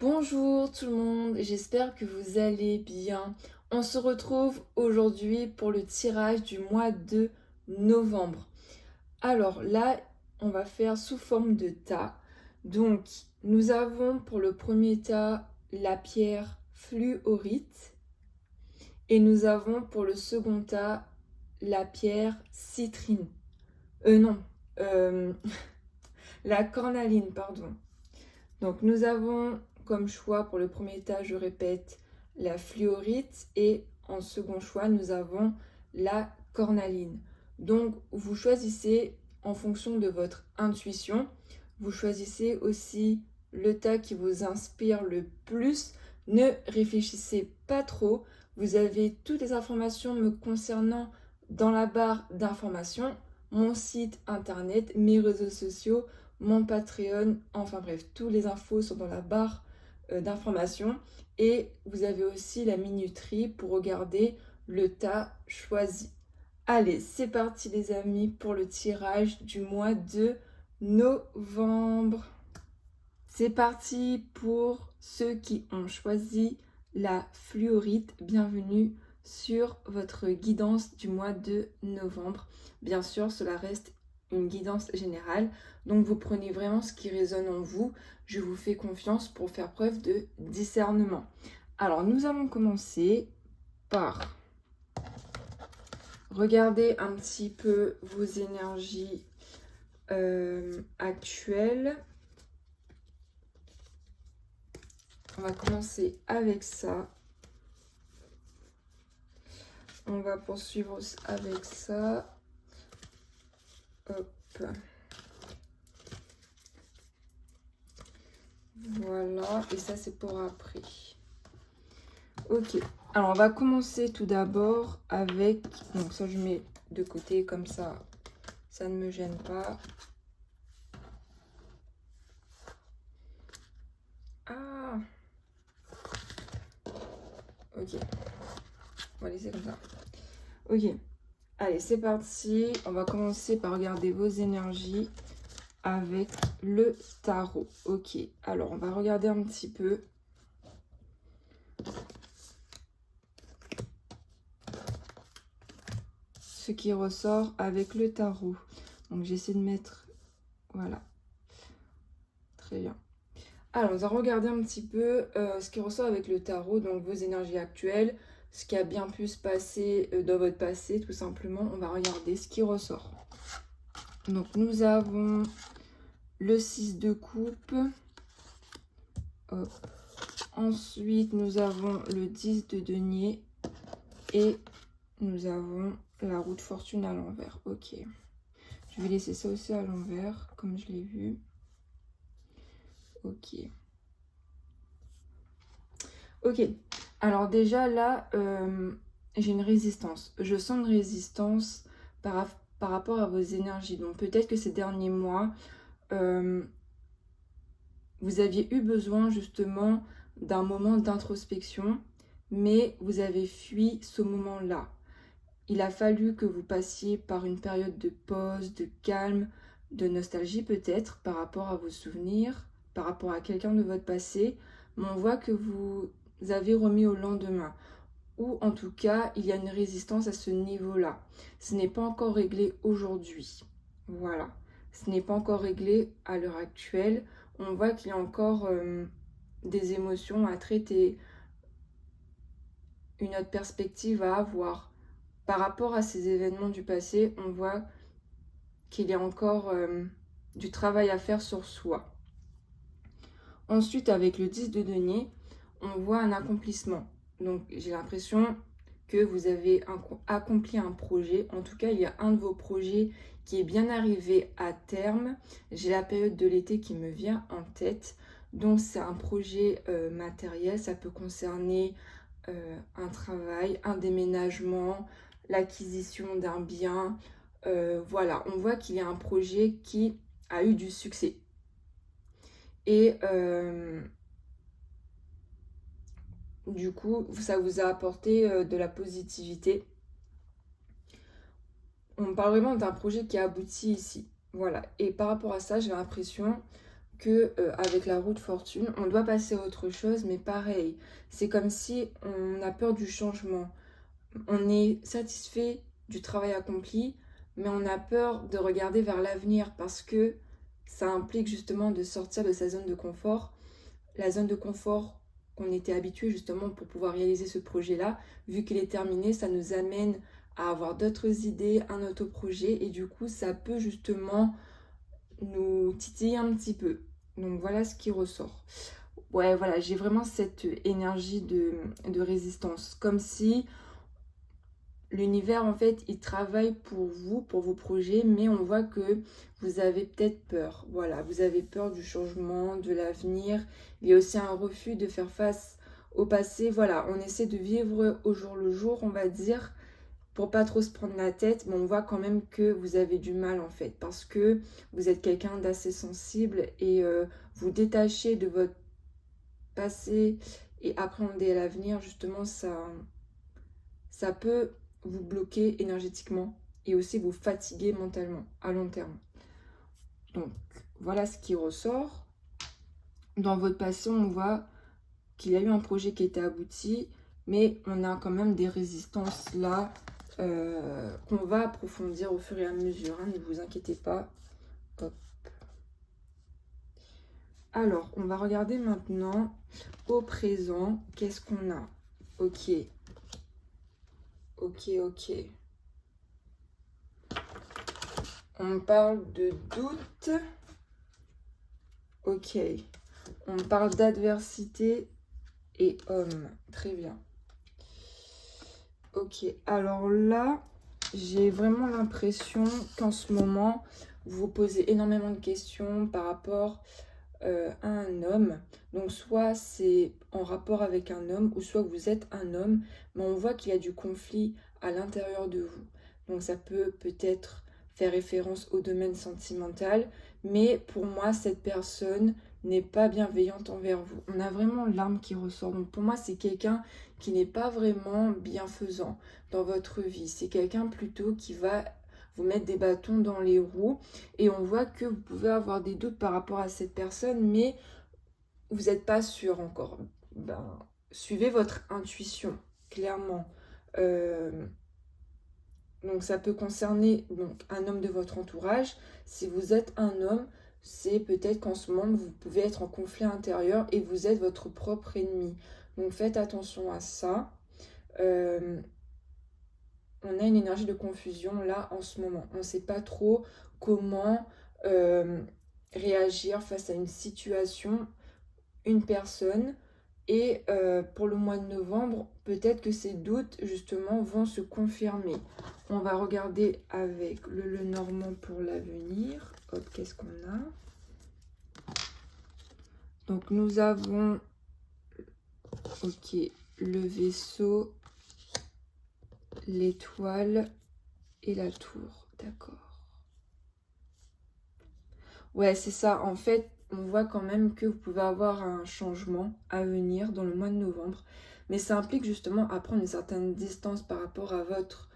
Bonjour tout le monde, j'espère que vous allez bien. On se retrouve aujourd'hui pour le tirage du mois de novembre. Alors là, on va faire sous forme de tas. Donc, nous avons pour le premier tas la pierre fluorite et nous avons pour le second tas la pierre citrine. Non, euh, la cornaline, pardon. Donc nous avons comme choix pour le premier tas, je répète, la fluorite et en second choix, nous avons la cornaline. Donc vous choisissez en fonction de votre intuition. Vous choisissez aussi le tas qui vous inspire le plus. Ne réfléchissez pas trop. Vous avez toutes les informations me concernant dans la barre d'informations, mon site internet, mes réseaux sociaux, mon Patreon, enfin bref, toutes les infos sont dans la barre d'informations. Et vous avez aussi la minuterie pour regarder le tas choisi. Allez, c'est parti les amis pour le tirage du mois de novembre. C'est parti pour ceux qui ont choisi la fluorite. Bienvenue sur votre guidance du mois de novembre. Bien sûr, cela reste une guidance générale. Donc vous prenez vraiment ce qui résonne en vous. Je vous fais confiance pour faire preuve de discernement. Alors nous allons commencer par regarder un petit peu vos énergies actuelles. On va commencer avec ça. On va poursuivre avec ça. Hop. Voilà, et ça c'est pour après. Ok, alors on va commencer tout d'abord avec... Donc ça je mets de côté comme ça ne me gêne pas. Ah, ok, on va laisser comme ça. Ok, allez c'est parti. On va commencer par regarder vos énergies avec le tarot. Ok, alors on va regarder un petit peu. Ce qui ressort avec le tarot. Donc j'essaie de mettre... Voilà. Très bien. Alors, on va regarder un petit peu ce qui ressort avec le tarot, donc vos énergies actuelles, ce qui a bien pu se passer dans votre passé, tout simplement. On va regarder ce qui ressort. Donc, nous avons le 6 de coupe. Hop. Ensuite, nous avons le 10 de denier. Et nous avons la roue de fortune à l'envers. Ok. Je vais laisser ça aussi à l'envers, comme je l'ai vu. Ok. Ok. Alors déjà là, j'ai une résistance. Je sens une résistance par rapport à vos énergies. Donc peut-être que ces derniers mois, vous aviez eu besoin justement d'un moment d'introspection, mais vous avez fui ce moment-là. Il a fallu que vous passiez par une période de pause, de calme, de nostalgie peut-être par rapport à vos souvenirs, par rapport à quelqu'un de votre passé, mais on voit que vous avez remis au lendemain. Ou en tout cas, il y a une résistance à ce niveau-là. Ce n'est pas encore réglé aujourd'hui. Voilà. Ce n'est pas encore réglé à l'heure actuelle. On voit qu'il y a encore des émotions à traiter, une autre perspective à avoir. Par rapport à ces événements du passé, on voit qu'il y a encore du travail à faire sur soi. Ensuite, avec le 10 de denier, on voit un accomplissement. Donc, j'ai l'impression que vous avez accompli un projet. En tout cas, il y a un de vos projets qui est bien arrivé à terme. J'ai la période de l'été qui me vient en tête. Donc, c'est un projet matériel. Ça peut concerner un travail, un déménagement, l'acquisition d'un bien. Voilà, on voit qu'il y a un projet qui a eu du succès. Et du coup, ça vous a apporté de la positivité. On parle vraiment d'un projet qui a abouti ici. Voilà. Et par rapport à ça, j'ai l'impression que avec la roue de fortune, on doit passer à autre chose, mais pareil, c'est comme si on a peur du changement. On est satisfait du travail accompli, mais on a peur de regarder vers l'avenir parce que ça implique justement de sortir de sa zone de confort. La zone de confort qu'on était habitué justement pour pouvoir réaliser ce projet-là, vu qu'il est terminé, ça nous amène à avoir d'autres idées, un autre projet, et du coup, ça peut justement nous titiller un petit peu. Donc voilà ce qui ressort. Ouais, voilà, j'ai vraiment cette énergie de résistance. Comme si l'univers, en fait, il travaille pour vous, pour vos projets, mais on voit que vous avez peut-être peur. Voilà, vous avez peur du changement, de l'avenir. Il y a aussi un refus de faire face au passé. Voilà, on essaie de vivre au jour le jour, on va dire, pour pas trop se prendre la tête, mais on voit quand même que vous avez du mal, en fait, parce que vous êtes quelqu'un d'assez sensible et vous détachez de votre passé et appréhender l'avenir, justement, ça peut vous bloquer énergétiquement et aussi vous fatiguer mentalement à long terme. Donc, voilà ce qui ressort. Dans votre passé, on voit qu'il y a eu un projet qui était abouti, mais on a quand même des résistances là qu'on va approfondir au fur et à mesure. Hein, ne vous inquiétez pas. Hop. Alors, on va regarder maintenant au présent. Qu'est-ce qu'on a? Ok. Ok. On parle de doute. Ok. On parle d'adversité et homme. Très bien. Ok. Alors là, j'ai vraiment l'impression qu'en ce moment, vous vous posez énormément de questions par rapport à un homme. Donc soit c'est en rapport avec un homme ou soit vous êtes un homme, mais on voit qu'il y a du conflit à l'intérieur de vous. Donc ça peut peut-être faire référence au domaine sentimental, mais pour moi cette personne n'est pas bienveillante envers vous. On a vraiment l'âme qui ressort. Donc pour moi c'est quelqu'un qui n'est pas vraiment bienfaisant dans votre vie. C'est quelqu'un plutôt qui va vous mettre des bâtons dans les roues et on voit que vous pouvez avoir des doutes par rapport à cette personne, mais vous n'êtes pas sûr encore. Ben, suivez votre intuition, clairement. Donc ça peut concerner donc, un homme de votre entourage. Si vous êtes un homme, c'est peut-être qu'en ce moment, vous pouvez être en conflit intérieur et vous êtes votre propre ennemi. Donc faites attention à ça. On a une énergie de confusion là en ce moment. On ne sait pas trop comment réagir face à une situation, une personne. Et pour le mois de novembre, peut-être que ces doutes justement vont se confirmer. On va regarder avec le Normand pour l'avenir. Hop, qu'est-ce qu'on a? Donc nous avons, ok, le vaisseau, l'étoile et la tour, d'accord. Ouais, c'est ça. En fait, on voit quand même que vous pouvez avoir un changement à venir dans le mois de novembre. Mais ça implique justement à prendre une certaine distance par rapport à votre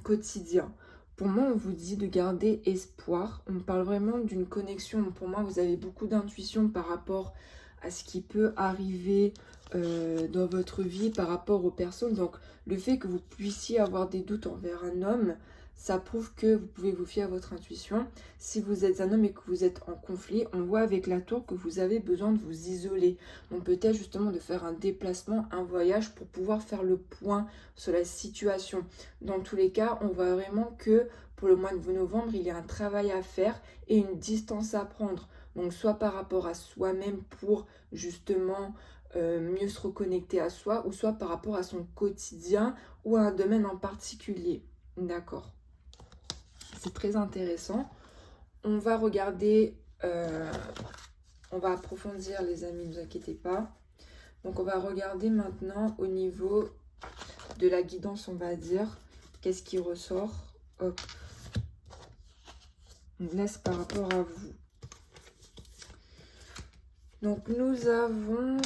quotidien. Pour moi, on vous dit de garder espoir. On parle vraiment d'une connexion. Pour moi, vous avez beaucoup d'intuition par rapport à ce qui peut arriver dans votre vie par rapport aux personnes. Donc, le fait que vous puissiez avoir des doutes envers un homme, ça prouve que vous pouvez vous fier à votre intuition. Si vous êtes un homme et que vous êtes en conflit, on voit avec la tour que vous avez besoin de vous isoler. Donc peut-être justement de faire un déplacement, un voyage pour pouvoir faire le point sur la situation. Dans tous les cas, on voit vraiment que pour le mois de novembre, il y a un travail à faire et une distance à prendre. Donc soit par rapport à soi-même pour justement mieux se reconnecter à soi, ou soit par rapport à son quotidien ou à un domaine en particulier. D'accord. C'est très intéressant. On va regarder, on va approfondir les amis, ne vous inquiétez pas. Donc on va regarder maintenant au niveau de la guidance, on va dire. Qu'est-ce qui ressort? Hop. Là, c'est par rapport à vous. Donc nous avons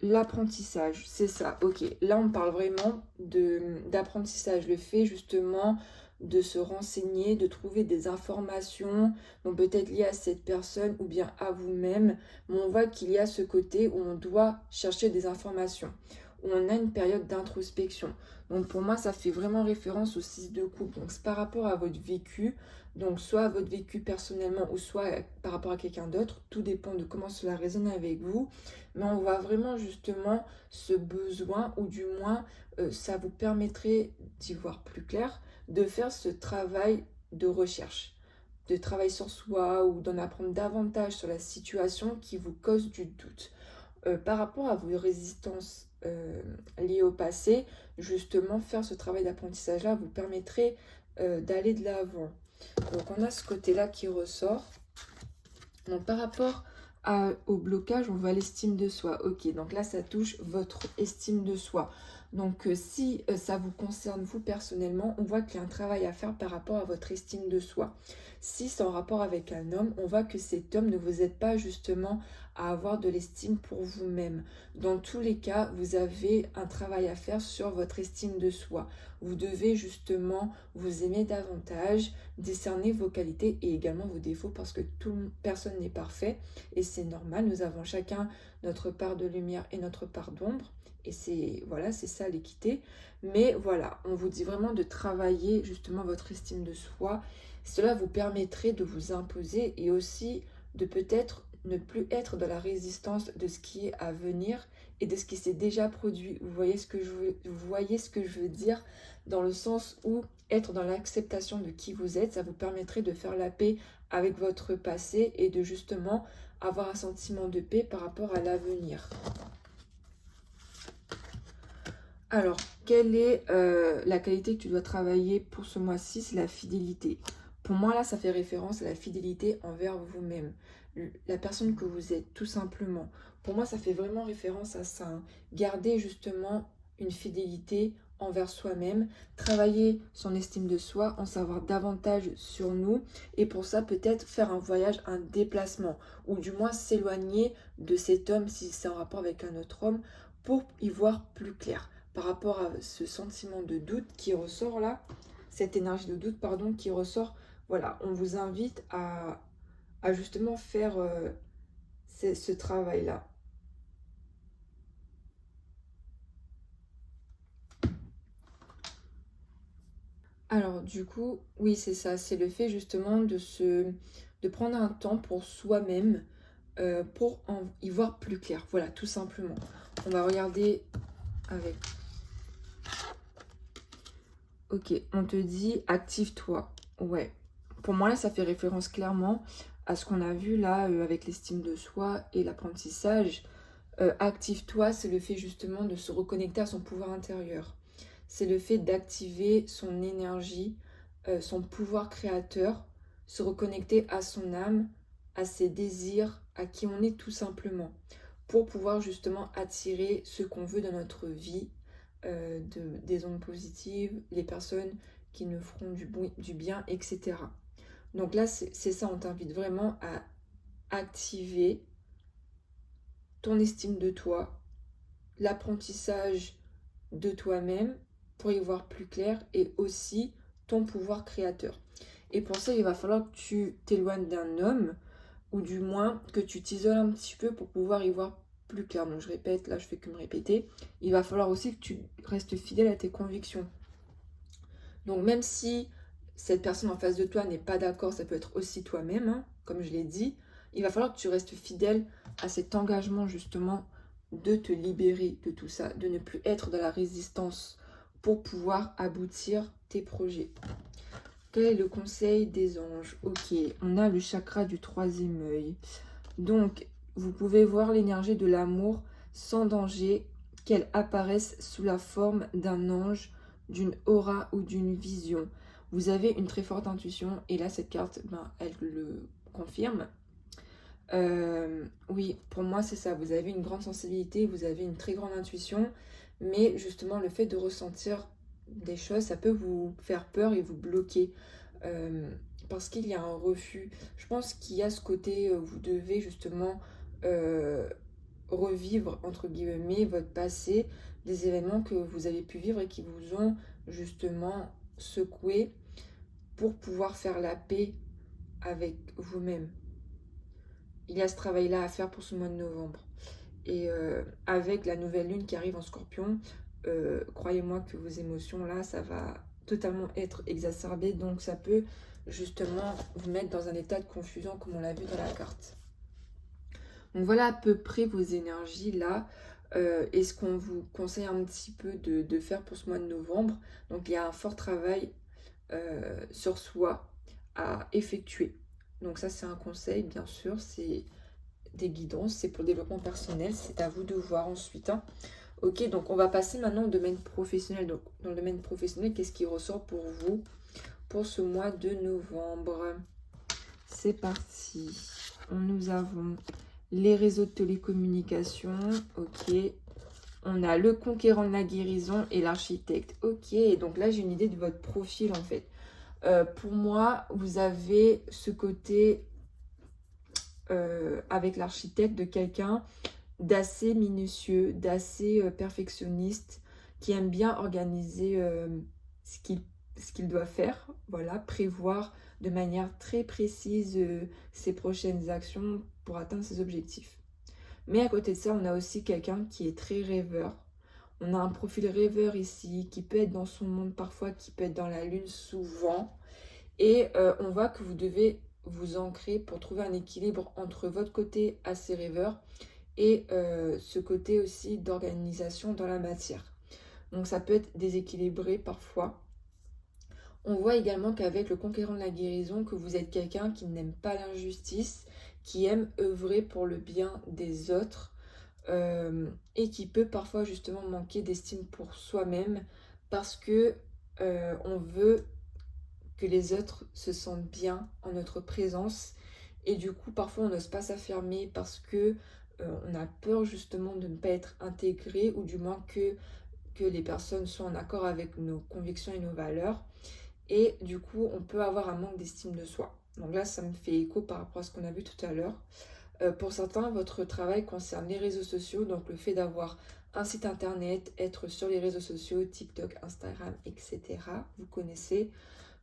l'apprentissage, c'est ça, ok. Là, on parle vraiment d'apprentissage, le fait justement de se renseigner, de trouver des informations, donc peut-être liées à cette personne ou bien à vous-même, mais on voit qu'il y a ce côté où on doit chercher des informations, où on a une période d'introspection. Donc pour moi, ça fait vraiment référence au 6 de coupe. Donc c'est par rapport à votre vécu, donc soit à votre vécu personnellement ou soit par rapport à quelqu'un d'autre. Tout dépend de comment cela résonne avec vous. Mais on voit vraiment justement ce besoin, ou du moins ça vous permettrait d'y voir plus clair, de faire ce travail de recherche, de travail sur soi ou d'en apprendre davantage sur la situation qui vous cause du doute. Par rapport à vos résistances liées au passé, justement, faire ce travail d'apprentissage-là vous permettrait d'aller de l'avant. Donc, on a ce côté-là qui ressort. Donc, par rapport au blocage, on voit l'estime de soi. Ok, donc là, ça touche votre estime de soi. Donc, si ça vous concerne vous personnellement, on voit qu'il y a un travail à faire par rapport à votre estime de soi. Si c'est en rapport avec un homme, on voit que cet homme ne vous aide pas justement à avoir de l'estime pour vous-même. Dans tous les cas, vous avez un travail à faire sur votre estime de soi. Vous devez justement vous aimer davantage, discerner vos qualités et également vos défauts, parce que personne n'est parfait et c'est normal. Nous avons chacun notre part de lumière et notre part d'ombre. Et c'est ça l'équité. Mais voilà, on vous dit vraiment de travailler justement votre estime de soi. Cela vous permettrait de vous imposer et aussi de peut-être ne plus être dans la résistance de ce qui est à venir et de ce qui s'est déjà produit. Vous voyez ce que je veux dire, dans le sens où être dans l'acceptation de qui vous êtes, ça vous permettrait de faire la paix avec votre passé et de justement avoir un sentiment de paix par rapport à l'avenir. Alors, quelle est la qualité que tu dois travailler pour ce mois-ci? C'est la fidélité. Pour moi, là, ça fait référence à la fidélité envers vous-même. La personne que vous êtes, tout simplement. Pour moi, ça fait vraiment référence à ça, hein. Garder justement une fidélité envers soi-même, travailler son estime de soi, en savoir davantage sur nous. Et pour ça, peut-être faire un voyage, un déplacement. Ou du moins s'éloigner de cet homme, si c'est en rapport avec un autre homme, pour y voir plus clair par rapport à ce sentiment de doute qui ressort là, cette énergie de doute, pardon, qui ressort. Voilà, on vous invite à justement faire ce travail-là. Alors du coup, oui, c'est ça, c'est le fait justement de prendre un temps pour soi-même, pour y voir plus clair. Voilà, tout simplement. On va regarder avec... Ok, on te dit active-toi. Ouais. Pour moi, là, ça fait référence clairement à ce qu'on a vu là avec l'estime de soi et l'apprentissage. Active-toi, c'est le fait justement de se reconnecter à son pouvoir intérieur. C'est le fait d'activer son énergie, son pouvoir créateur, se reconnecter à son âme, à ses désirs, à qui on est tout simplement, pour pouvoir justement attirer ce qu'on veut dans notre vie, des ondes positives, les personnes qui nous feront du bien, etc. Donc là, c'est ça, on t'invite vraiment à activer ton estime de toi, l'apprentissage de toi-même pour y voir plus clair et aussi ton pouvoir créateur. Et pour ça, il va falloir que tu t'éloignes d'un homme ou du moins que tu t'isoles un petit peu pour pouvoir y voir plus clair. Donc je répète, là je fais que me répéter. Il va falloir aussi que tu restes fidèle à tes convictions. Donc même si cette personne en face de toi n'est pas d'accord, ça peut être aussi toi-même, hein, comme je l'ai dit, il va falloir que tu restes fidèle à cet engagement justement de te libérer de tout ça, de ne plus être dans la résistance pour pouvoir aboutir tes projets. Quel est le conseil des anges? Ok, on a le chakra du troisième œil. Donc, vous pouvez voir l'énergie de l'amour sans danger, qu'elle apparaisse sous la forme d'un ange, d'une aura ou d'une vision. Vous avez une très forte intuition et là, cette carte, elle le confirme. Oui, pour moi, c'est ça. Vous avez une grande sensibilité, vous avez une très grande intuition, mais justement, le fait de ressentir des choses, ça peut vous faire peur et vous bloquer. Parce qu'il y a un refus. Je pense qu'il y a ce côté, vous devez justement revivre, entre guillemets, votre passé, des événements que vous avez pu vivre et qui vous ont justement secoué. pour pouvoir faire la paix avec vous-même. Il y a ce travail-là à faire pour ce mois de novembre. Et avec la nouvelle lune qui arrive en Scorpion, croyez-moi que vos émotions là, ça va totalement être exacerbé. Donc ça peut justement vous mettre dans un état de confusion comme on l'a vu dans la carte. Donc voilà à peu près vos énergies là. Et ce qu'on vous conseille un petit peu de faire pour ce mois de novembre. Donc il y a un fort travail sur soi à effectuer. Donc ça c'est un conseil bien sûr, c'est des guidances, c'est pour le développement personnel, c'est à vous de voir ensuite. Hein. Ok, donc on va passer maintenant au domaine professionnel. Donc dans le domaine professionnel, qu'est-ce qui ressort pour vous pour ce mois de novembre? C'est parti. Nous avons les réseaux de télécommunication, ok. On a le conquérant de la guérison et l'architecte, ok. Donc là j'ai une idée de votre profil en fait. Pour moi, vous avez ce côté avec l'architecte de quelqu'un d'assez minutieux, d'assez perfectionniste, qui aime bien organiser ce qu'il doit faire, voilà, prévoir de manière très précise ses prochaines actions pour atteindre ses objectifs. Mais à côté de ça, on a aussi quelqu'un qui est très rêveur. On a un profil rêveur ici, qui peut être dans son monde parfois, qui peut être dans la lune souvent. Et on voit que vous devez vous ancrer pour trouver un équilibre entre votre côté assez rêveur et ce côté aussi d'organisation dans la matière. Donc ça peut être déséquilibré parfois. On voit également qu'avec le conquérant de la guérison, que vous êtes quelqu'un qui n'aime pas l'injustice, qui aime œuvrer pour le bien des autres et qui peut parfois justement manquer d'estime pour soi-même parce que on veut que les autres se sentent bien en notre présence et du coup parfois on n'ose pas s'affirmer parce que on a peur justement de ne pas être intégré ou du moins que les personnes soient en accord avec nos convictions et nos valeurs et du coup on peut avoir un manque d'estime de soi. Donc là ça me fait écho par rapport à ce qu'on a vu tout à l'heure. Pour certains, votre travail concerne les réseaux sociaux, donc le fait d'avoir un site internet, être sur les réseaux sociaux, TikTok, Instagram, etc. Vous connaissez.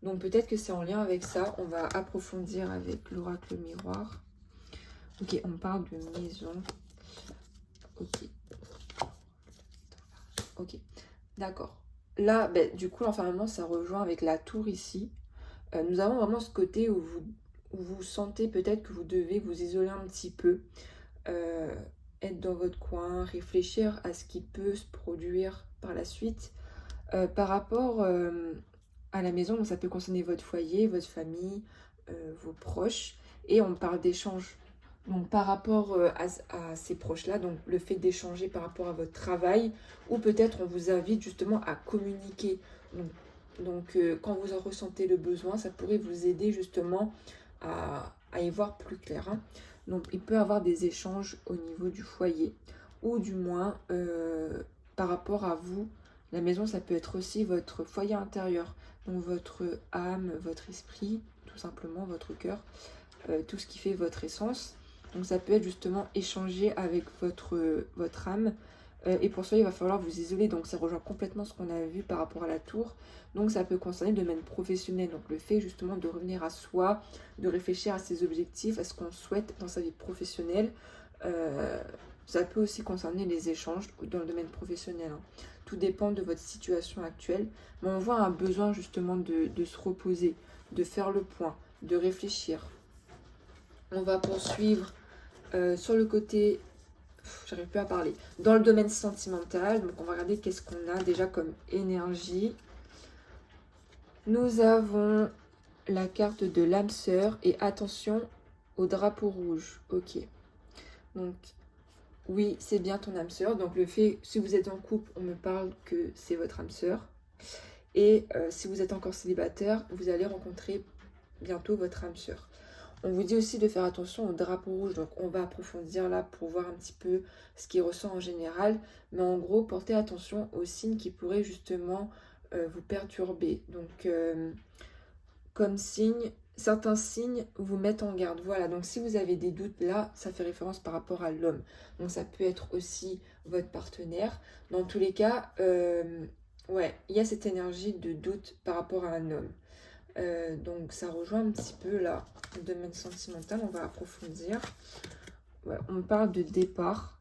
Donc peut-être que c'est en lien avec ça. On va approfondir avec l'oracle miroir. Ok, on parle de maison. Ok. Ok, d'accord. Là, ben, du coup, l'enfermement, ça rejoint avec la tour ici. Nous avons vraiment ce côté où vous sentez peut-être que vous devez vous isoler un petit peu. Être dans votre coin, réfléchir à ce qui peut se produire par la suite. Par rapport à la maison, donc ça peut concerner votre foyer, votre famille, vos proches. Et on parle d'échange. Donc par rapport à ces proches-là, donc le fait d'échanger par rapport à votre travail, ou peut-être on vous invite justement à communiquer. Donc quand vous en ressentez le besoin, ça pourrait vous aider justement à y voir plus clair. Hein. Donc il peut y avoir des échanges au niveau du foyer, ou du moins par rapport à vous. La maison, ça peut être aussi votre foyer intérieur, donc votre âme, votre esprit, tout simplement votre cœur, tout ce qui fait votre essence. Donc ça peut être justement échanger avec votre âme. Et pour cela, il va falloir vous isoler. Donc ça rejoint complètement ce qu'on a vu par rapport à la tour. Donc ça peut concerner le domaine professionnel. Donc le fait justement de revenir à soi, de réfléchir à ses objectifs, à ce qu'on souhaite dans sa vie professionnelle. Ça peut aussi concerner les échanges dans le domaine professionnel. Hein. Tout dépend de votre situation actuelle. Mais on voit un besoin justement de se reposer, de faire le point, de réfléchir. On va poursuivre sur le côté, j'arrive plus à parler, dans le domaine sentimental. Donc on va regarder qu'est-ce qu'on a déjà comme énergie. Nous avons la carte de l'âme sœur et attention au drapeau rouge. Ok. Donc oui, c'est bien ton âme sœur. Donc le fait, si vous êtes en couple, on me parle que c'est votre âme sœur. Et si vous êtes encore célibataire, vous allez rencontrer bientôt votre âme sœur. On vous dit aussi de faire attention au drapeau rouge, donc on va approfondir là pour voir un petit peu ce qui ressort en général. Mais en gros, portez attention aux signes qui pourraient justement vous perturber. Donc comme signe, certains signes vous mettent en garde. Voilà, donc si vous avez des doutes là, ça fait référence par rapport à l'homme. Donc ça peut être aussi votre partenaire. Dans tous les cas, ouais, il y a cette énergie de doute par rapport à un homme. Donc ça rejoint un petit peu là, le domaine sentimental. On va approfondir. Ouais, on parle de départ.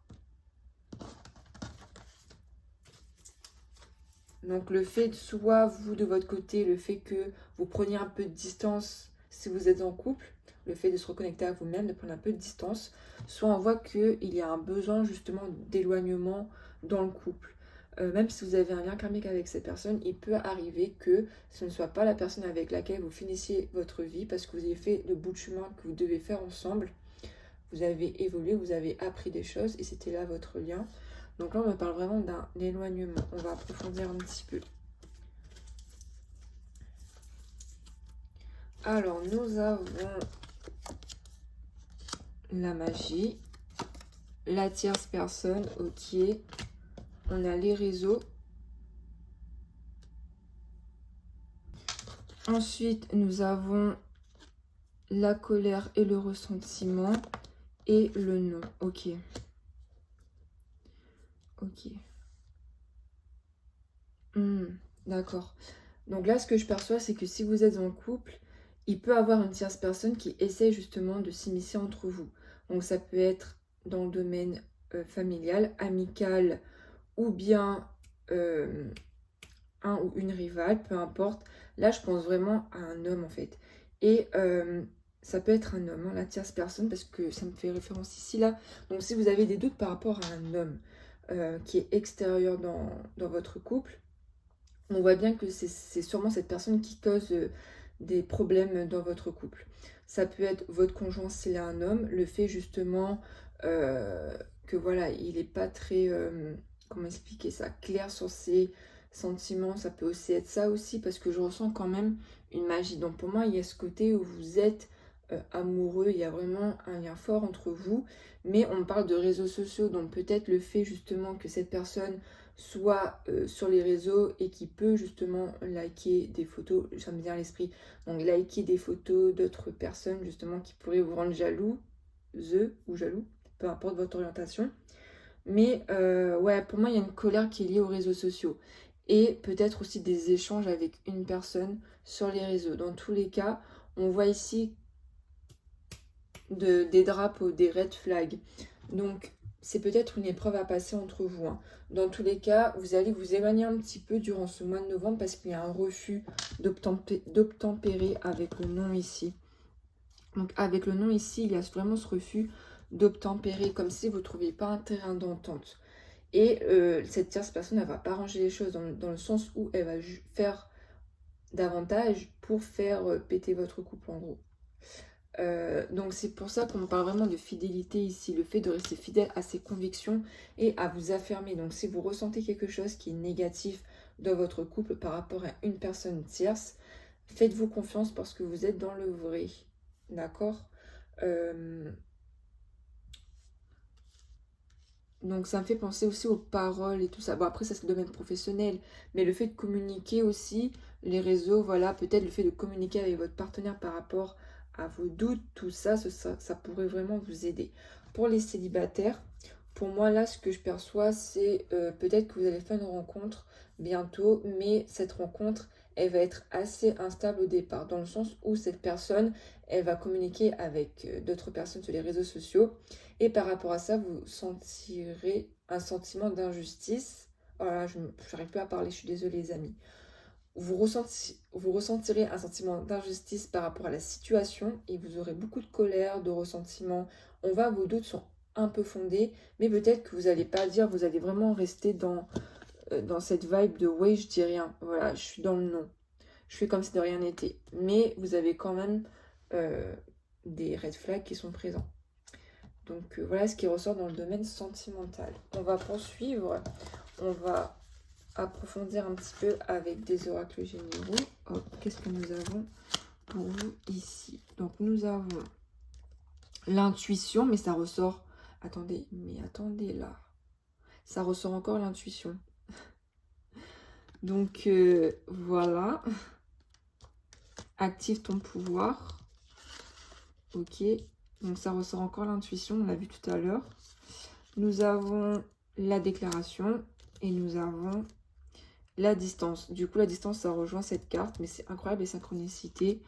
Donc le fait, soit vous de votre côté, le fait que vous preniez un peu de distance si vous êtes en couple, le fait de se reconnecter à vous-même, de prendre un peu de distance, soit on voit qu'il y a un besoin justement d'éloignement dans le couple. Même si vous avez un lien karmique avec cette personne, il peut arriver que ce ne soit pas la personne avec laquelle vous finissiez votre vie parce que vous avez fait le bout de chemin que vous devez faire ensemble. Vous avez évolué, vous avez appris des choses et c'était là votre lien. Donc là, on me parle vraiment d'un éloignement. On va approfondir un petit peu. Alors, nous avons la magie, la tierce personne, ok. On a les réseaux. Ensuite, nous avons la colère et le ressentiment et le non, ok. Ok. D'accord. Donc là, ce que je perçois, c'est que si vous êtes en couple, il peut avoir une tierce personne qui essaie justement de s'immiscer entre vous. Donc ça peut être dans le domaine familial, amical, ou bien un ou une rivale, peu importe. Là, je pense vraiment à un homme en fait. Et ça peut être un homme, hein, la tierce personne, parce que ça me fait référence ici, là. Donc si vous avez des doutes par rapport à un homme qui est extérieur dans votre couple, on voit bien que c'est sûrement cette personne qui cause des problèmes dans votre couple. Ça peut être votre conjoint s'il est un homme, le fait justement que voilà, il n'est pas très, comment expliquer ça, clair sur ses sentiments. Ça peut aussi être ça aussi parce que je ressens quand même une magie. Donc pour moi, il y a ce côté où vous êtes amoureux, il y a vraiment un lien fort entre vous, mais on parle de réseaux sociaux, donc peut-être le fait justement que cette personne soit sur les réseaux et qui peut justement liker des photos, ça me vient à l'esprit, donc liker des photos d'autres personnes justement qui pourraient vous rendre jaloux, ou jaloux, peu importe votre orientation. Mais ouais, pour moi, il y a une colère qui est liée aux réseaux sociaux. Et peut-être aussi des échanges avec une personne sur les réseaux. Dans tous les cas, on voit ici des drapeaux, des red flags. Donc, c'est peut-être une épreuve à passer entre vous, hein. Dans tous les cas, vous allez vous éloigner un petit peu durant ce mois de novembre parce qu'il y a un refus d'obtempérer avec le nom ici. Donc, avec le nom ici, il y a vraiment ce refus d'obtempérer, comme si vous ne trouviez pas un terrain d'entente. Et cette tierce personne, elle ne va pas ranger les choses dans le sens où elle va faire davantage pour faire péter votre couple, en gros. Donc c'est pour ça qu'on parle vraiment de fidélité ici, le fait de rester fidèle à ses convictions et à vous affirmer. Donc si vous ressentez quelque chose qui est négatif dans votre couple par rapport à une personne tierce, faites-vous confiance parce que vous êtes dans le vrai, d'accord? Donc ça me fait penser aussi aux paroles et tout ça. Bon après ça c'est le domaine professionnel, mais le fait de communiquer aussi, les réseaux, voilà, peut-être le fait de communiquer avec votre partenaire par rapport à vos doutes, tout ça, ça pourrait vraiment vous aider. Pour les célibataires, pour moi là ce que je perçois c'est peut-être que vous allez faire une rencontre bientôt, mais cette rencontre elle va être assez instable au départ, dans le sens où cette personne elle va communiquer avec d'autres personnes sur les réseaux sociaux. Et par rapport à ça, vous sentirez un sentiment d'injustice. Voilà, je n'arrive plus à parler, je suis désolée les amis. Vous ressentirez un sentiment d'injustice par rapport à la situation et vous aurez beaucoup de colère, de ressentiment. On va, vos doutes sont un peu fondés, mais peut-être que vous n'allez pas dire, vous allez vraiment rester dans cette vibe de « oui, je dis rien ». Voilà, je suis dans le non. Je fais comme si de rien n'était. Mais vous avez quand même des red flags qui sont présents. Donc voilà ce qui ressort dans le domaine sentimental. On va poursuivre, on va approfondir un petit peu avec des oracles généraux. Hop, qu'est-ce que nous avons pour vous ici? Donc nous avons l'intuition, mais ça ressort... Attendez, là. Ça ressort encore l'intuition. Donc voilà. Active ton pouvoir. Ok. Donc ça ressort encore l'intuition, on l'a vu tout à l'heure. Nous avons la déclaration et nous avons la distance. Du coup, la distance, ça rejoint cette carte, mais c'est incroyable les synchronicités.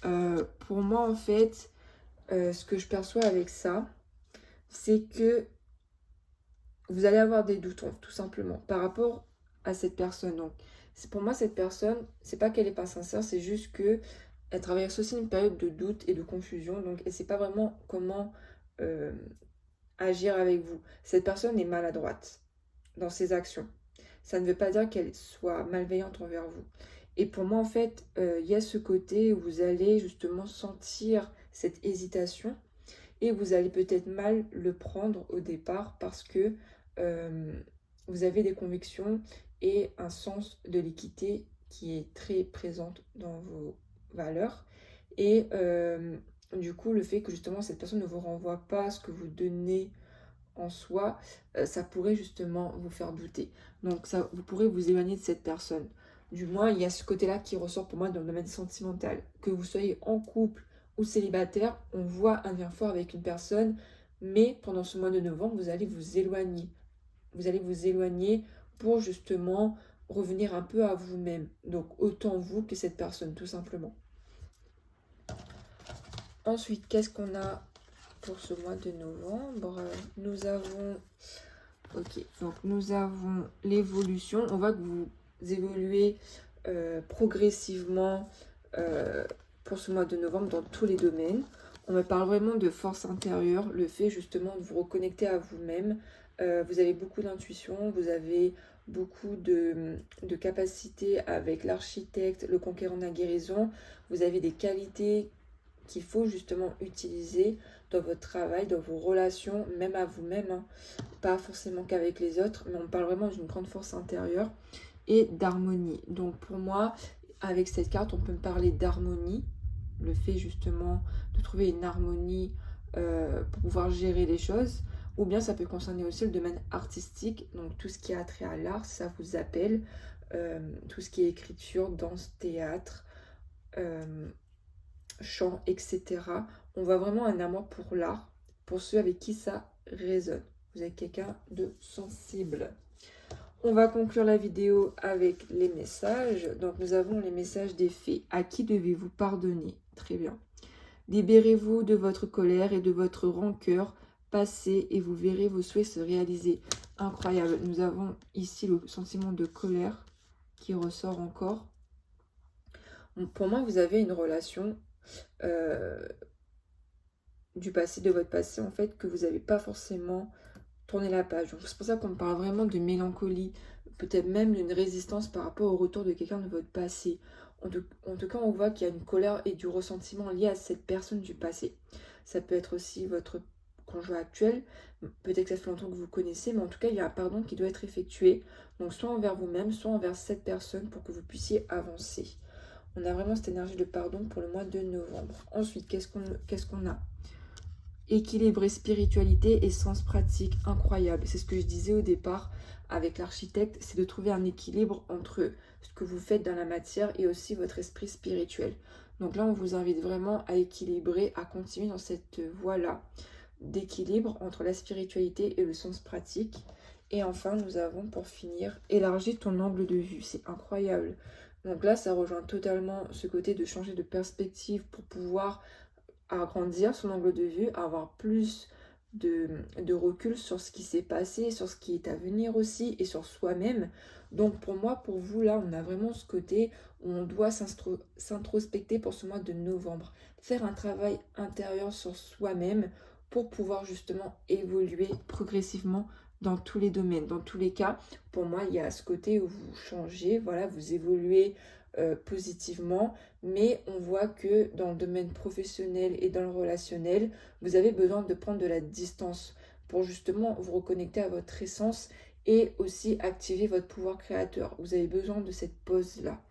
Pour moi, en fait, ce que je perçois avec ça, c'est que vous allez avoir des doutes, tout simplement, par rapport à cette personne. Donc, pour moi, cette personne, c'est pas qu'elle est pas sincère, c'est juste que elle traverse aussi une période de doute et de confusion. Donc, elle sait pas vraiment comment euh, agir avec vous. Cette personne est maladroite dans ses actions. Ça ne veut pas dire qu'elle soit malveillante envers vous. Et pour moi, en fait, il y a ce côté où vous allez justement sentir cette hésitation et vous allez peut-être mal le prendre au départ parce que euh, vous avez des convictions et un sens de l'équité qui est très présente dans vos valeurs. Et du coup, le fait que justement cette personne ne vous renvoie pas ce que vous donnez en soi, ça pourrait justement vous faire douter. Donc ça, vous pourrez vous éloigner de cette personne. Du moins, il y a ce côté-là qui ressort pour moi dans le domaine sentimental. Que vous soyez en couple ou célibataire, on voit un lien fort avec une personne, mais pendant ce mois de novembre, vous allez vous éloigner. Vous allez vous éloigner pour justement revenir un peu à vous-même. Donc autant vous que cette personne, tout simplement. Ensuite, qu'est-ce qu'on a pour ce mois de novembre? Nous avons... Ok, donc nous avons l'évolution. On voit que vous évoluez progressivement pour ce mois de novembre dans tous les domaines. On me parle vraiment de force intérieure, le fait justement de vous reconnecter à vous-même. Vous avez beaucoup d'intuition, vous avez beaucoup de capacités avec l'architecte, le conquérant de la guérison. Vous avez des qualités qu'il faut justement utiliser dans votre travail, dans vos relations, même à vous-même, hein. Pas forcément qu'avec les autres, mais on parle vraiment d'une grande force intérieure et d'harmonie. Donc pour moi, avec cette carte, on peut me parler d'harmonie, le fait justement de trouver une harmonie pour pouvoir gérer les choses, ou bien ça peut concerner aussi le domaine artistique, donc tout ce qui a trait à l'art, ça vous appelle, tout ce qui est écriture, danse, théâtre, chant, etc. On voit vraiment un amour pour l'art, pour ceux avec qui ça résonne. Vous êtes quelqu'un de sensible. On va conclure la vidéo avec les messages. Donc nous avons les messages des fées. À qui devez-vous pardonner? Très bien. Libérez-vous de votre colère et de votre rancœur. Passez et vous verrez vos souhaits se réaliser. Incroyable. Nous avons ici le sentiment de colère qui ressort encore. Pour moi, vous avez une relation du passé, de votre passé, en fait, que vous n'avez pas forcément tourné la page. Donc c'est pour ça qu'on me parle vraiment de mélancolie, peut-être même d'une résistance par rapport au retour de quelqu'un de votre passé. En tout cas, on voit qu'il y a une colère et du ressentiment lié à cette personne du passé. Ça peut être aussi votre conjoint actuel, peut-être que ça fait longtemps que vous connaissez, mais en tout cas, il y a un pardon qui doit être effectué, donc soit envers vous-même, soit envers cette personne pour que vous puissiez avancer. On a vraiment cette énergie de pardon pour le mois de novembre. Ensuite, qu'est-ce qu'on a? Équilibre et spiritualité et sens pratique, incroyable. C'est ce que je disais au départ avec l'architecte, c'est de trouver un équilibre entre ce que vous faites dans la matière et aussi votre esprit spirituel. Donc là, on vous invite vraiment à équilibrer, à continuer dans cette voie-là d'équilibre entre la spiritualité et le sens pratique. Et enfin, nous avons pour finir, élargir ton angle de vue. C'est incroyable. Donc là, ça rejoint totalement ce côté de changer de perspective pour pouvoir agrandir son angle de vue, avoir plus de recul sur ce qui s'est passé, sur ce qui est à venir aussi et sur soi-même. Donc pour moi, pour vous, là, on a vraiment ce côté où on doit s'introspecter pour ce mois de novembre. Faire un travail intérieur sur soi-même pour pouvoir justement évoluer progressivement dans tous les domaines. Dans tous les cas, pour moi, il y a ce côté où vous changez, voilà, vous évoluez positivement, mais on voit que dans le domaine professionnel et dans le relationnel, vous avez besoin de prendre de la distance pour justement vous reconnecter à votre essence et aussi activer votre pouvoir créateur. Vous avez besoin de cette pause-là.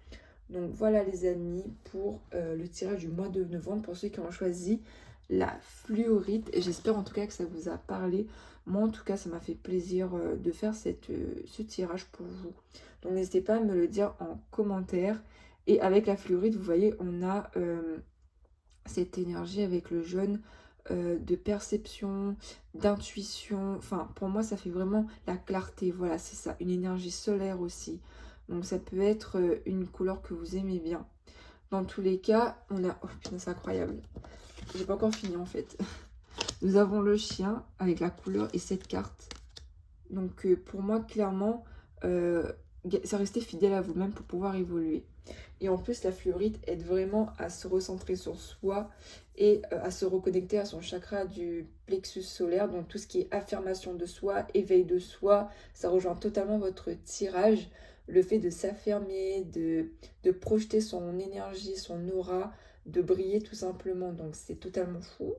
Donc voilà les amis pour le tirage du mois de novembre pour ceux qui ont choisi la fluorite. J'espère en tout cas que ça vous a parlé. Moi en tout cas ça m'a fait plaisir de faire ce tirage pour vous. Donc n'hésitez pas à me le dire en commentaire. Et avec la fluorite, vous voyez, on a cette énergie avec le jaune de perception, d'intuition. Enfin, pour moi, ça fait vraiment la clarté. Voilà, c'est ça. Une énergie solaire aussi. Donc ça peut être une couleur que vous aimez bien. Dans tous les cas, on a... Oh putain, c'est incroyable. J'ai pas encore fini en fait. Nous avons le chien avec la couleur et cette carte. Donc pour moi, clairement, ça restait fidèle à vous-même pour pouvoir évoluer. Et en plus, la fluorite aide vraiment à se recentrer sur soi et à se reconnecter à son chakra du plexus solaire. Donc tout ce qui est affirmation de soi, éveil de soi, ça rejoint totalement votre tirage. Le fait de s'affirmer, de projeter son énergie, son aura, de briller tout simplement. Donc c'est totalement fou.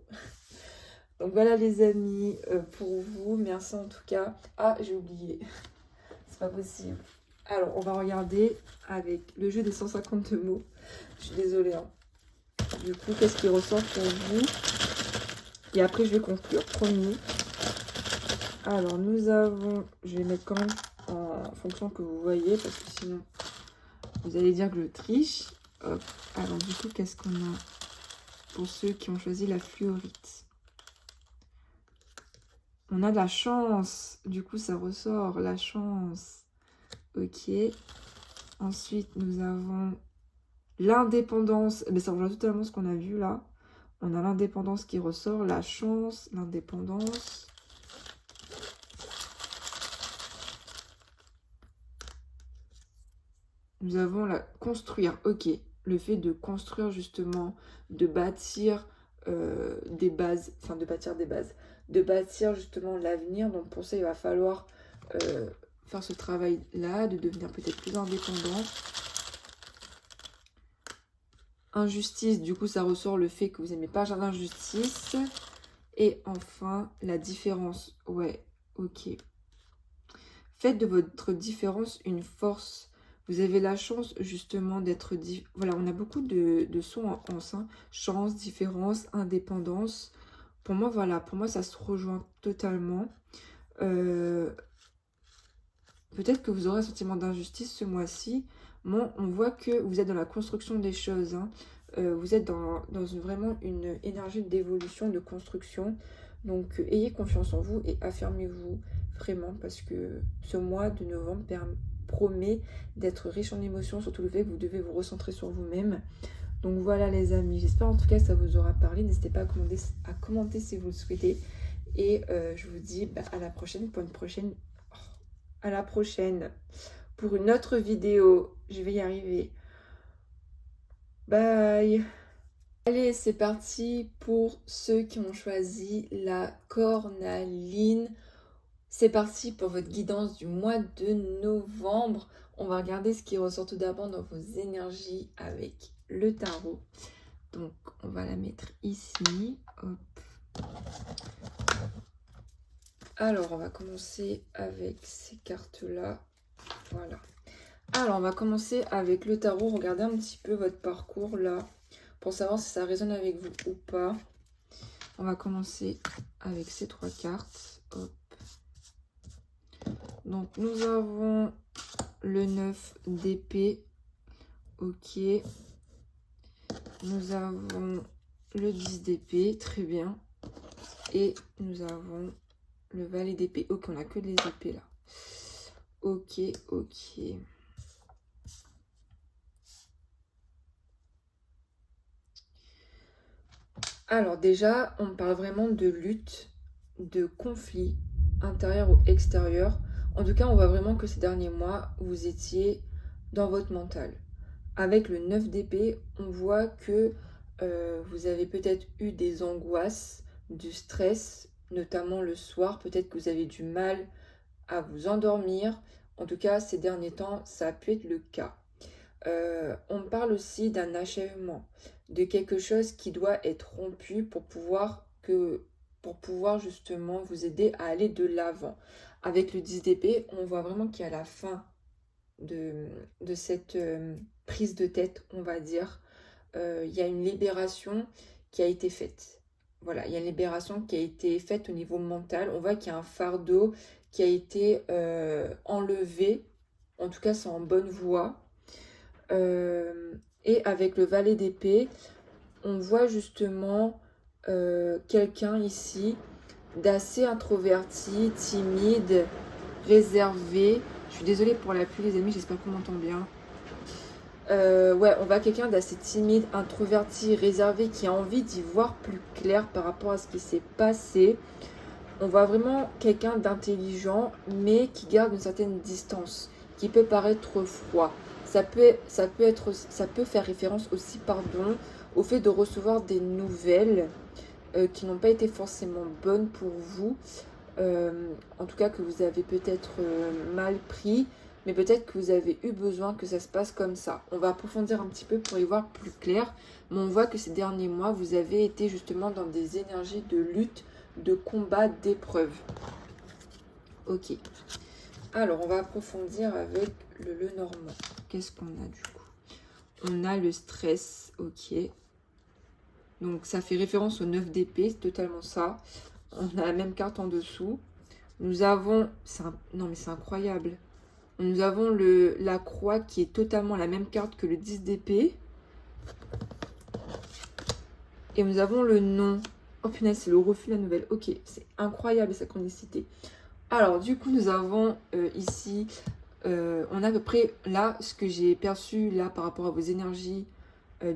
Donc voilà les amis, pour vous, merci en tout cas. Ah, j'ai oublié, c'est pas possible. Alors, on va regarder avec le jeu des 150 mots. Je suis désolée. Hein. Du coup, qu'est-ce qui ressort pour vous? Et après, je vais conclure, promis. Alors, nous avons... Je vais mettre quand même en fonction que vous voyez, parce que sinon, vous allez dire que je triche. Hop. Alors, du coup, qu'est-ce qu'on a pour ceux qui ont choisi la fluorite? On a de la chance. Du coup, ça ressort, la chance. Ok. Ensuite, nous avons l'indépendance. Mais ça rejoint totalement ce qu'on a vu là. On a l'indépendance qui ressort, la chance, l'indépendance. Nous avons la construire. Ok. Le fait de construire justement, de bâtir des bases. Enfin, de bâtir des bases. De bâtir justement l'avenir. Donc pour ça, il va falloir... faire ce travail-là, de devenir peut-être plus indépendant. Injustice, du coup, ça ressort le fait que vous n'aimez pas l'injustice. Et enfin, la différence. Ouais, ok. Faites de votre différence une force. Vous avez la chance, justement, d'être... Voilà, on a beaucoup de sons en sein. Chance, différence, indépendance. Pour moi, voilà, pour moi, ça se rejoint totalement. Peut-être que vous aurez un sentiment d'injustice ce mois-ci. Moi, on voit que vous êtes dans la construction des choses. Hein. Vous êtes dans vraiment une énergie d'évolution, de construction. Donc, ayez confiance en vous et affirmez-vous vraiment parce que ce mois de novembre promet d'être riche en émotions, surtout le fait que vous devez vous recentrer sur vous-même. Donc voilà les amis, j'espère en tout cas que ça vous aura parlé. N'hésitez pas à commenter si vous le souhaitez. Et je vous dis à la prochaine pour une prochaine... À la prochaine pour une autre vidéo. Je vais y arriver. Bye. Allez, c'est parti pour ceux qui ont choisi la cornaline. C'est parti pour votre guidance du mois de novembre. On va regarder ce qui ressort tout d'abord dans vos énergies avec le tarot. Donc, on va la mettre ici. Hop. Alors, on va commencer avec ces cartes-là. Voilà. Alors, on va commencer avec le tarot. Regardez un petit peu votre parcours là, pour savoir si ça résonne avec vous ou pas. On va commencer avec ces trois cartes. Hop. Donc, nous avons le 9 d'épée. Ok. Nous avons le 10 d'épée. Très bien. Et nous avons le valet d'épée. Ok, on n'a que des épées là. Ok, ok. Alors déjà, on parle vraiment de lutte, de conflit intérieur ou extérieur. En tout cas, on voit vraiment que ces derniers mois, vous étiez dans votre mental. Avec le 9 d'épée, on voit que vous avez peut-être eu des angoisses, du stress, notamment le soir. Peut-être que vous avez du mal à vous endormir. En tout cas, ces derniers temps, ça a pu être le cas. On parle aussi d'un achèvement, de quelque chose qui doit être rompu pour pouvoir justement vous aider à aller de l'avant. Avec le 10 d'épée, on voit vraiment qu'il y a la fin de cette prise de tête, on va dire. Il y a une libération qui a été faite. Voilà, il y a une libération qui a été faite au niveau mental. On voit qu'il y a un fardeau qui a été enlevé. En tout cas, c'est en bonne voie. Et avec le valet d'épée, on voit justement quelqu'un ici d'assez introverti, timide, réservé. Je suis désolée pour la pluie les amis, j'espère qu'on m'entend bien. Ouais, on voit quelqu'un d'assez timide, introverti, réservé, qui a envie d'y voir plus clair par rapport à ce qui s'est passé. On voit vraiment quelqu'un d'intelligent, mais qui garde une certaine distance, qui peut paraître froid. Ça peut faire référence aussi, pardon, au fait de recevoir des nouvelles qui n'ont pas été forcément bonnes pour vous. En tout cas que vous avez peut-être mal pris, mais peut-être que vous avez eu besoin que ça se passe comme ça. On va approfondir un petit peu pour y voir plus clair, mais on voit que ces derniers mois, vous avez été justement dans des énergies de lutte, de combat, d'épreuve. Ok. Alors, on va approfondir avec le Lenormand. Qu'est-ce qu'on a du coup? On a le stress, ok. Donc, ça fait référence au 9 d'épée, c'est totalement ça. On a la même carte en dessous. Nous avons... Non, mais c'est incroyable. Nous avons la croix qui est totalement la même carte que le 10 d'épée. Et nous avons le nom. Oh punaise, c'est le refus de la nouvelle. Ok, c'est incroyable cette chronicité. Alors, du coup, nous avons ici... on a à peu près là, ce que j'ai perçu là par rapport à vos énergies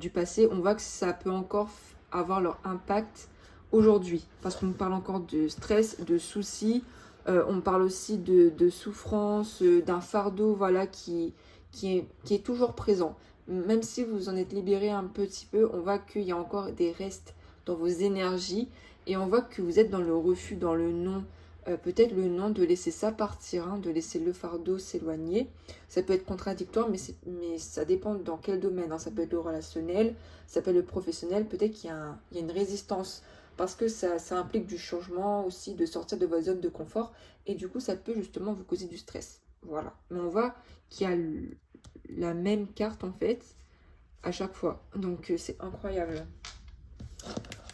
du passé. On voit que ça peut encore avoir leur impact aujourd'hui. Parce qu'on parle encore de stress, de soucis. On parle aussi de souffrance, d'un fardeau voilà, qui est toujours présent. Même si vous en êtes libéré un petit peu, on voit qu'il y a encore des restes dans vos énergies. Et on voit que vous êtes dans le refus, dans le non. Peut-être le non de laisser ça partir, hein, de laisser le fardeau s'éloigner. Ça peut être contradictoire, mais ça dépend dans quel domaine. Hein. Ça peut être le relationnel, ça peut être le professionnel. Peut-être qu'il y a une résistance parce que ça implique du changement aussi, de sortir de votre zone de confort. Et du coup, ça peut justement vous causer du stress. Voilà. Mais on voit qu'il y a la même carte en fait à chaque fois. Donc, c'est incroyable.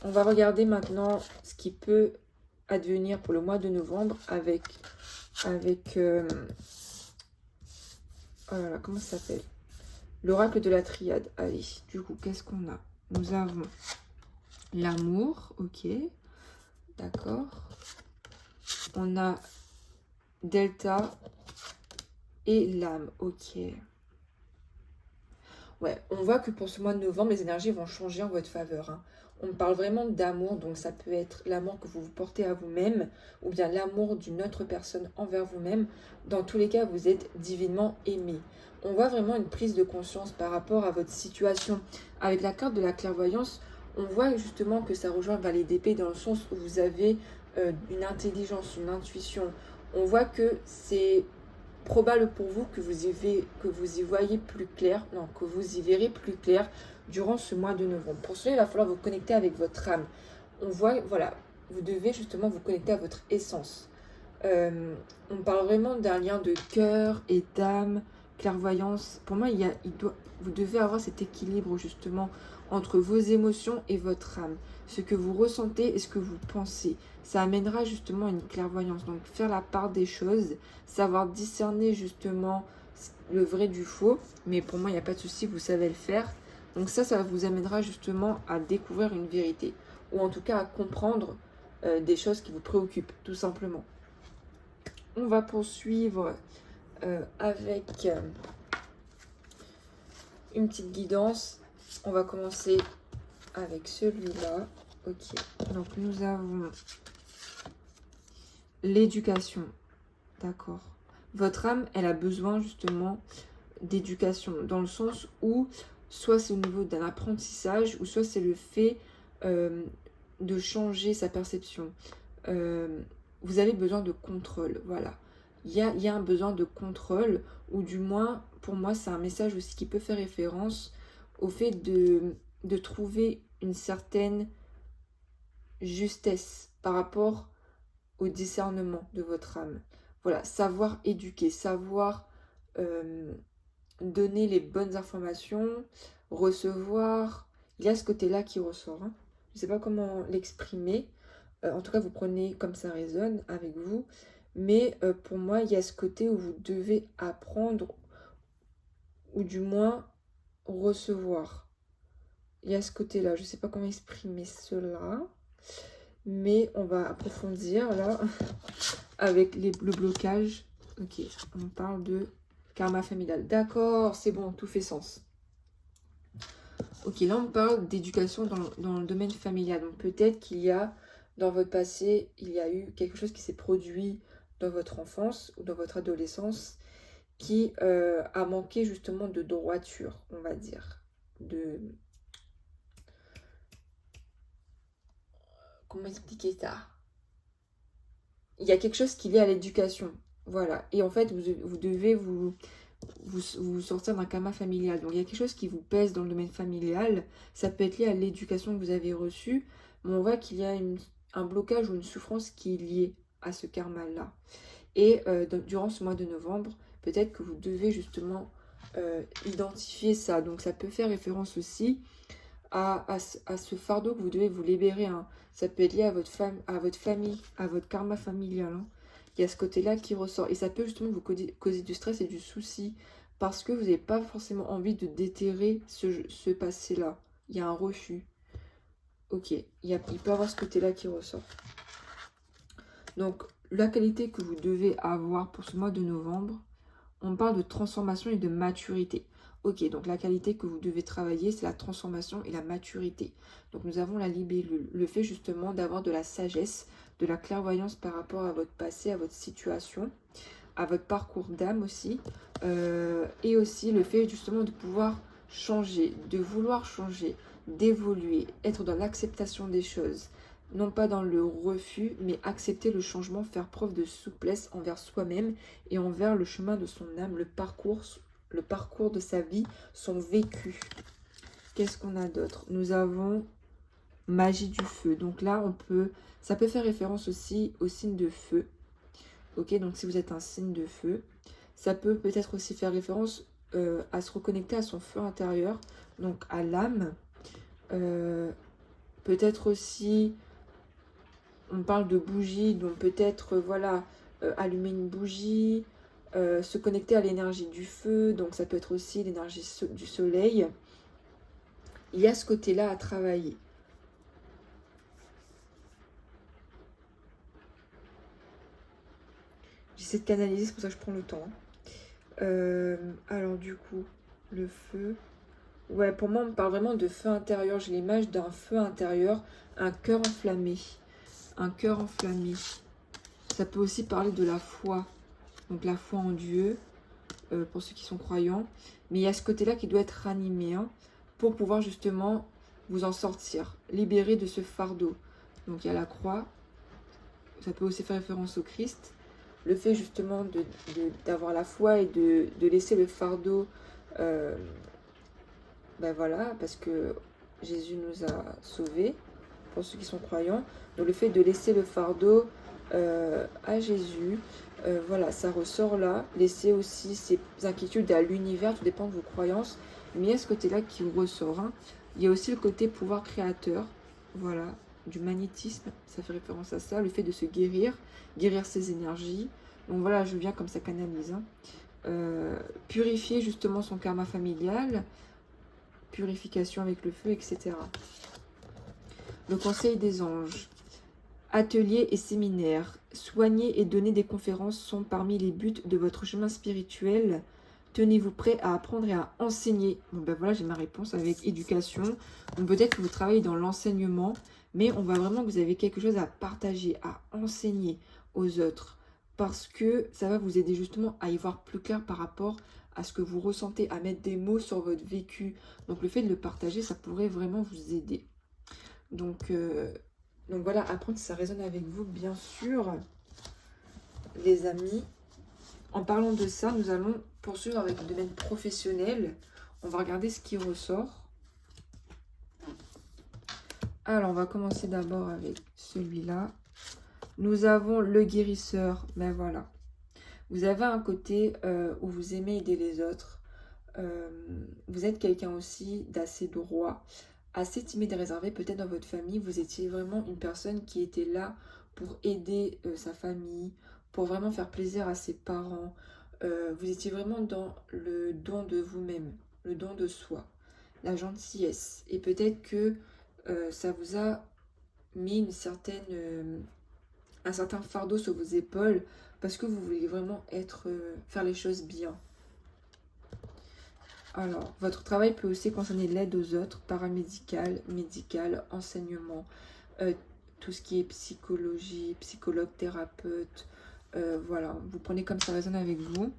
On va regarder maintenant ce qui peut advenir pour le mois de novembre avec oh là là, comment ça s'appelle? L'oracle de la triade. Allez, du coup, qu'est-ce qu'on a? Nous avons l'amour, ok, d'accord. On a Delta et l'âme, ok. Ouais, on voit que pour ce mois de novembre, les énergies vont changer en votre faveur. Hein. On parle vraiment d'amour, donc ça peut être l'amour que vous vous portez à vous-même ou bien l'amour d'une autre personne envers vous-même. Dans tous les cas, vous êtes divinement aimé. On voit vraiment une prise de conscience par rapport à votre situation. Avec la carte de la clairvoyance, on voit justement que ça rejoint Valet d'épée dans le sens où vous avez une intelligence, une intuition. On voit que c'est probable pour vous que vous y voyez plus clair, non, que vous y verrez plus clair durant ce mois de novembre. Pour cela, il va falloir vous connecter avec votre âme. On voit, voilà, vous devez justement vous connecter à votre essence. On parle vraiment d'un lien de cœur et d'âme, clairvoyance. Pour moi, vous devez avoir cet équilibre justement entre vos émotions et votre âme. Ce que vous ressentez et ce que vous pensez. Ça amènera justement une clairvoyance. Donc faire la part des choses, savoir discerner justement le vrai du faux. Mais pour moi, il n'y a pas de souci, vous savez le faire. Donc ça vous amènera justement à découvrir une vérité. Ou en tout cas à comprendre des choses qui vous préoccupent, tout simplement. On va poursuivre avec une petite guidance. On va commencer avec celui-là. Ok, donc nous avons l'éducation. D'accord. Votre âme, elle a besoin justement d'éducation, dans le sens où soit c'est au niveau d'un apprentissage, ou soit c'est le fait de changer sa perception. Vous avez besoin de contrôle, voilà. Il y a un besoin de contrôle, ou du moins, pour moi, c'est un message aussi qui peut faire référence au fait de trouver une certaine justesse par rapport au discernement de votre âme. Voilà, savoir éduquer, savoir donner les bonnes informations, recevoir. Il y a ce côté-là qui ressort. Hein. Je ne sais pas comment l'exprimer. En tout cas, vous prenez comme ça résonne avec vous. Mais pour moi, il y a ce côté où vous devez apprendre, ou du moins recevoir. Il y a ce côté-là. Je ne sais pas comment exprimer cela. Mais on va approfondir là avec le blocage. Ok, on parle de karma familial. D'accord, c'est bon, tout fait sens. Ok, là on parle d'éducation dans le domaine familial. Donc peut-être qu'il y a, dans votre passé, il y a eu quelque chose qui s'est produit dans votre enfance ou dans votre adolescence qui a manqué justement de droiture, on va dire. Comment expliquer ça? Il y a quelque chose qui est lié à l'éducation. Voilà. Et en fait, vous devez vous sortir d'un karma familial. Donc, il y a quelque chose qui vous pèse dans le domaine familial. Ça peut être lié à l'éducation que vous avez reçue. Mais on voit qu'il y a un blocage ou une souffrance qui est liée à ce karma-là. Et durant ce mois de novembre, peut-être que vous devez justement identifier ça. Donc, ça peut faire référence aussi à ce fardeau que vous devez vous libérer. Hein. Ça peut être lié à votre famille, à votre karma familial. Hein. Il y a ce côté-là qui ressort. Et ça peut justement vous causer du stress et du souci. Parce que vous n'avez pas forcément envie de déterrer ce passé-là. Il y a un refus. Ok, il peut y avoir ce côté-là qui ressort. Donc, la qualité que vous devez avoir pour ce mois de novembre, on parle de transformation et de maturité. Ok, donc la qualité que vous devez travailler, c'est la transformation et la maturité. Donc nous avons la libellule, le fait justement d'avoir de la sagesse, de la clairvoyance par rapport à votre passé, à votre situation, à votre parcours d'âme aussi. Et aussi le fait justement de pouvoir changer, de vouloir changer, d'évoluer, être dans l'acceptation des choses. Non pas dans le refus, mais accepter le changement, faire preuve de souplesse envers soi-même et envers le chemin de son âme, le parcours de sa vie, son vécu. Qu'est-ce qu'on a d'autre? Nous avons magie du feu. Donc là, ça peut faire référence aussi au signe de feu. Ok, donc si vous êtes un signe de feu, ça peut peut-être aussi faire référence à se reconnecter à son feu intérieur, donc à l'âme. Peut-être aussi, on parle de bougie, donc peut-être, voilà, allumer une bougie, se connecter à l'énergie du feu, donc ça peut être aussi l'énergie du soleil. Il y a ce côté-là à travailler. J'essaie de canaliser, c'est pour ça que je prends le temps. Alors du coup, le feu. Ouais, pour moi, on me parle vraiment de feu intérieur. J'ai l'image d'un feu intérieur, un cœur enflammé. Un cœur enflammé. Ça peut aussi parler de la foi. Donc la foi en Dieu, pour ceux qui sont croyants. Mais il y a ce côté-là qui doit être ranimé, hein, pour pouvoir justement vous en sortir, libérer de ce fardeau. Donc il y a la croix. Ça peut aussi faire référence au Christ. Le fait justement d'avoir la foi et de laisser le fardeau, ben voilà, parce que Jésus nous a sauvés, pour ceux qui sont croyants. Donc le fait de laisser le fardeau à Jésus, voilà, ça ressort là. Laisser aussi ses inquiétudes à l'univers, tout dépend de vos croyances. Mais il y a ce côté-là qui ressort. Hein. Il y a aussi le côté pouvoir créateur, voilà, du magnétisme, ça fait référence à ça. Le fait de se guérir ses énergies. Donc voilà, je viens comme ça canalise. Hein. Purifier justement son karma familial, purification avec le feu, etc. Le conseil des anges. Ateliers et séminaires. Soigner et donner des conférences sont parmi les buts de votre chemin spirituel. Tenez-vous prêt à apprendre et à enseigner. Bon ben voilà, j'ai ma réponse avec éducation. Donc peut-être que vous travaillez dans l'enseignement, mais on voit vraiment que vous avez quelque chose à partager, à enseigner aux autres. Parce que ça va vous aider justement à y voir plus clair par rapport à ce que vous ressentez, à mettre des mots sur votre vécu. Donc le fait de le partager, ça pourrait vraiment vous aider. Donc voilà, apprendre si ça résonne avec vous, bien sûr, les amis. En parlant de ça, nous allons poursuivre avec le domaine professionnel. On va regarder ce qui ressort. Alors, on va commencer d'abord avec celui-là. Nous avons le guérisseur. Ben voilà. Vous avez un côté où vous aimez aider les autres. Vous êtes quelqu'un aussi d'assez droit, assez timide et réservé. Peut-être dans votre famille, vous étiez vraiment une personne qui était là pour aider sa famille, pour vraiment faire plaisir à ses parents. Vous étiez vraiment dans le don de vous-même, le don de soi, la gentillesse. Et peut-être que ça vous a mis une certaine un certain fardeau sur vos épaules parce que vous voulez vraiment faire les choses bien. Alors, votre travail peut aussi concerner l'aide aux autres, paramédical, médical, enseignement, tout ce qui est psychologie, psychologue, thérapeute. Voilà, vous prenez comme ça résonne avec vous.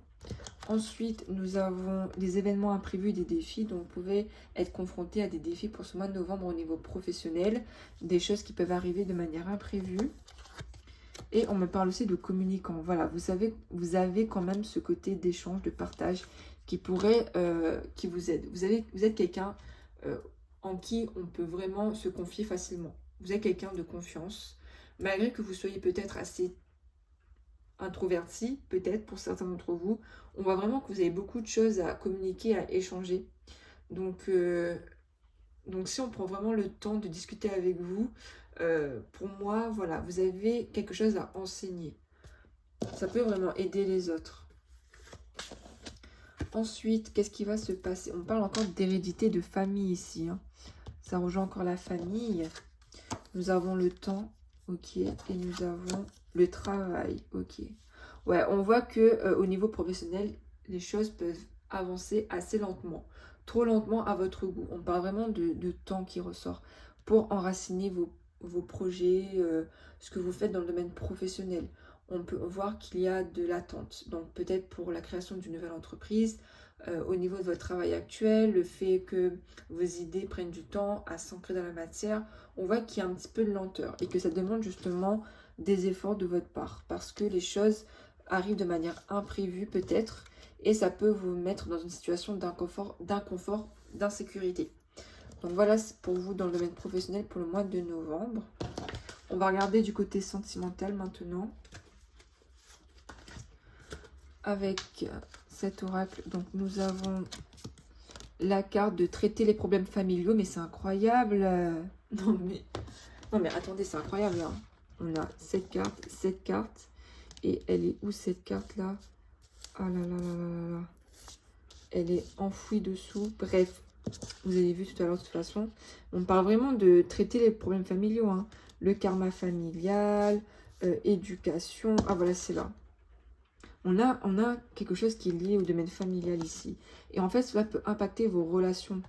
Ensuite, nous avons des événements imprévus, des défis. Donc, vous pouvez être confronté à des défis pour ce mois de novembre au niveau professionnel. Des choses qui peuvent arriver de manière imprévue. Et on me parle aussi de communicant. Voilà, vous avez quand même ce côté d'échange, de partage qui pourrait, qui vous aide. Vous êtes quelqu'un en qui on peut vraiment se confier facilement. Vous êtes quelqu'un de confiance. Malgré que vous soyez peut-être assez introverti, peut-être pour certains d'entre vous, on voit vraiment que vous avez beaucoup de choses à communiquer, à échanger. Donc si on prend vraiment le temps de discuter avec vous, pour moi, voilà, vous avez quelque chose à enseigner. Ça peut vraiment aider les autres. Ensuite, qu'est-ce qui va se passer? On parle encore d'hérédité de famille ici. Hein. Ça rejoint encore la famille. Nous avons le temps, ok. Et nous avons le travail, ok. Ouais, on voit que au niveau professionnel, les choses peuvent avancer assez lentement. Trop lentement à votre goût. On parle vraiment de temps qui ressort pour enraciner vos projets, ce que vous faites dans le domaine professionnel. On peut voir qu'il y a de l'attente. Donc peut-être pour la création d'une nouvelle entreprise, au niveau de votre travail actuel, le fait que vos idées prennent du temps à s'ancrer dans la matière, on voit qu'il y a un petit peu de lenteur et que ça demande justement des efforts de votre part parce que les choses arrivent de manière imprévue peut-être et ça peut vous mettre dans une situation d'inconfort, d'insécurité. Donc voilà pour vous dans le domaine professionnel pour le mois de novembre. On va regarder du côté sentimental maintenant. Avec cet oracle, donc nous avons la carte de traiter les problèmes familiaux, mais c'est incroyable. Non mais attendez, c'est incroyable. Hein. On a cette carte, et elle est où cette carte là? Ah là là là là là. Elle est enfouie dessous. Bref, vous avez vu tout à l'heure de toute façon. On parle vraiment de traiter les problèmes familiaux. Hein. Le karma familial, éducation. Ah voilà, c'est là. On a quelque chose qui est lié au domaine familial ici. Et en fait, cela peut impacter vos relations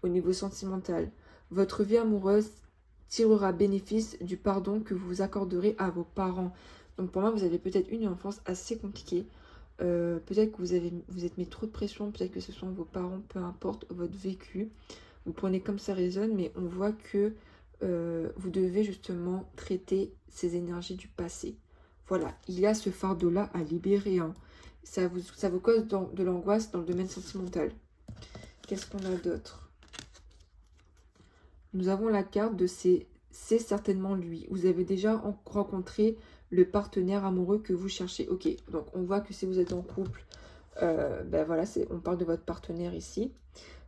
au niveau sentimental. Votre vie amoureuse tirera bénéfice du pardon que vous accorderez à vos parents. Donc pour moi, vous avez peut-être une enfance assez compliquée. Peut-être que vous êtes mis trop de pression. Peut-être que ce sont vos parents, peu importe votre vécu. Vous prenez comme ça résonne, mais on voit que vous devez justement traiter ces énergies du passé. Voilà, il y a ce fardeau-là à libérer. Hein. Ça vous cause de l'angoisse dans le domaine sentimental. Qu'est-ce qu'on a d'autre? Nous avons la carte de c'est certainement lui. Vous avez déjà rencontré le partenaire amoureux que vous cherchez. Ok, donc on voit que si vous êtes en couple, ben voilà, on parle de votre partenaire ici.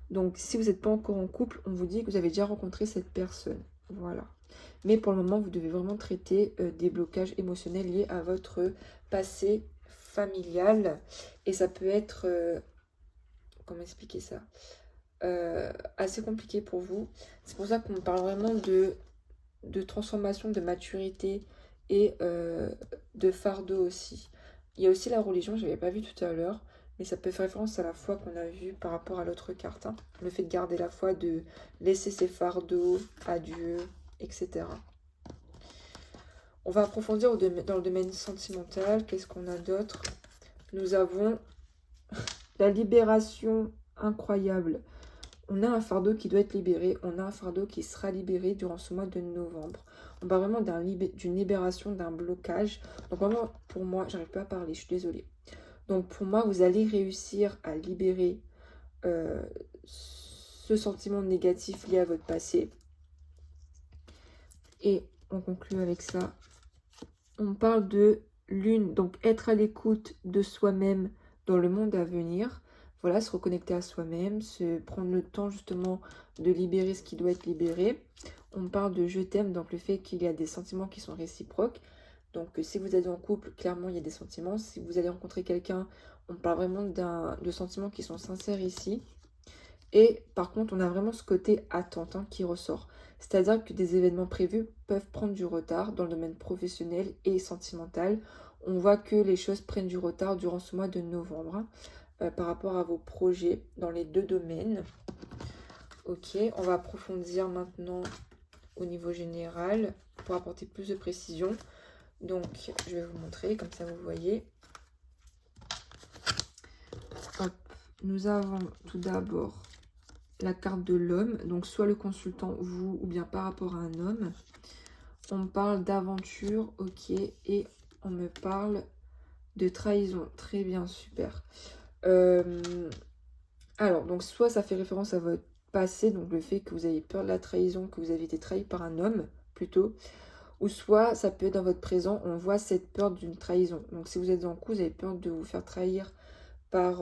Donc si vous n'êtes pas encore en couple, on vous dit que vous avez déjà rencontré cette personne. Voilà. Mais pour le moment, vous devez vraiment traiter des blocages émotionnels liés à votre passé familial. Et ça peut être, comment expliquer ça, assez compliqué pour vous. C'est pour ça qu'on parle vraiment de transformation, de maturité et de fardeau aussi. Il y a aussi la religion, je n'avais pas vu tout à l'heure. Mais ça peut faire référence à la foi qu'on a vue par rapport à l'autre carte. Hein. Le fait de garder la foi, de laisser ses fardeaux à Dieu, etc. On va approfondir dans le domaine sentimental. Qu'est-ce qu'on a d'autre? Nous avons la libération incroyable. On a un fardeau qui doit être libéré. On a un fardeau qui sera libéré durant ce mois de novembre. On parle vraiment d'une libération, d'un blocage. Donc vraiment, pour moi, j'arrive pas à parler, je suis désolée. Donc pour moi, vous allez réussir à libérer ce sentiment négatif lié à votre passé. Et on conclut avec ça. On parle de lune, donc être à l'écoute de soi-même dans le monde à venir. Voilà, se reconnecter à soi-même, se prendre le temps justement de libérer ce qui doit être libéré. On parle de je t'aime, donc le fait qu'il y a des sentiments qui sont réciproques. Donc si vous êtes en couple, clairement il y a des sentiments. Si vous allez rencontrer quelqu'un, on parle vraiment de sentiments qui sont sincères ici. Et par contre, on a vraiment ce côté attente hein, qui ressort. C'est-à-dire que des événements prévus peuvent prendre du retard dans le domaine professionnel et sentimental. On voit que les choses prennent du retard durant ce mois de novembre hein, par rapport à vos projets dans les deux domaines. Ok, on va approfondir maintenant au niveau général pour apporter plus de précision. Donc, je vais vous montrer, comme ça vous voyez. Hop. Nous avons tout d'abord la carte de l'homme, donc soit le consultant, vous, ou bien par rapport à un homme. On parle d'aventure, ok, et on me parle de trahison. Très bien, super. Alors, donc soit ça fait référence à votre passé, donc le fait que vous avez peur de la trahison, que vous avez été trahi par un homme, plutôt, ou soit ça peut être dans votre présent, on voit cette peur d'une trahison. Donc si vous êtes en couple, vous avez peur de vous faire trahir par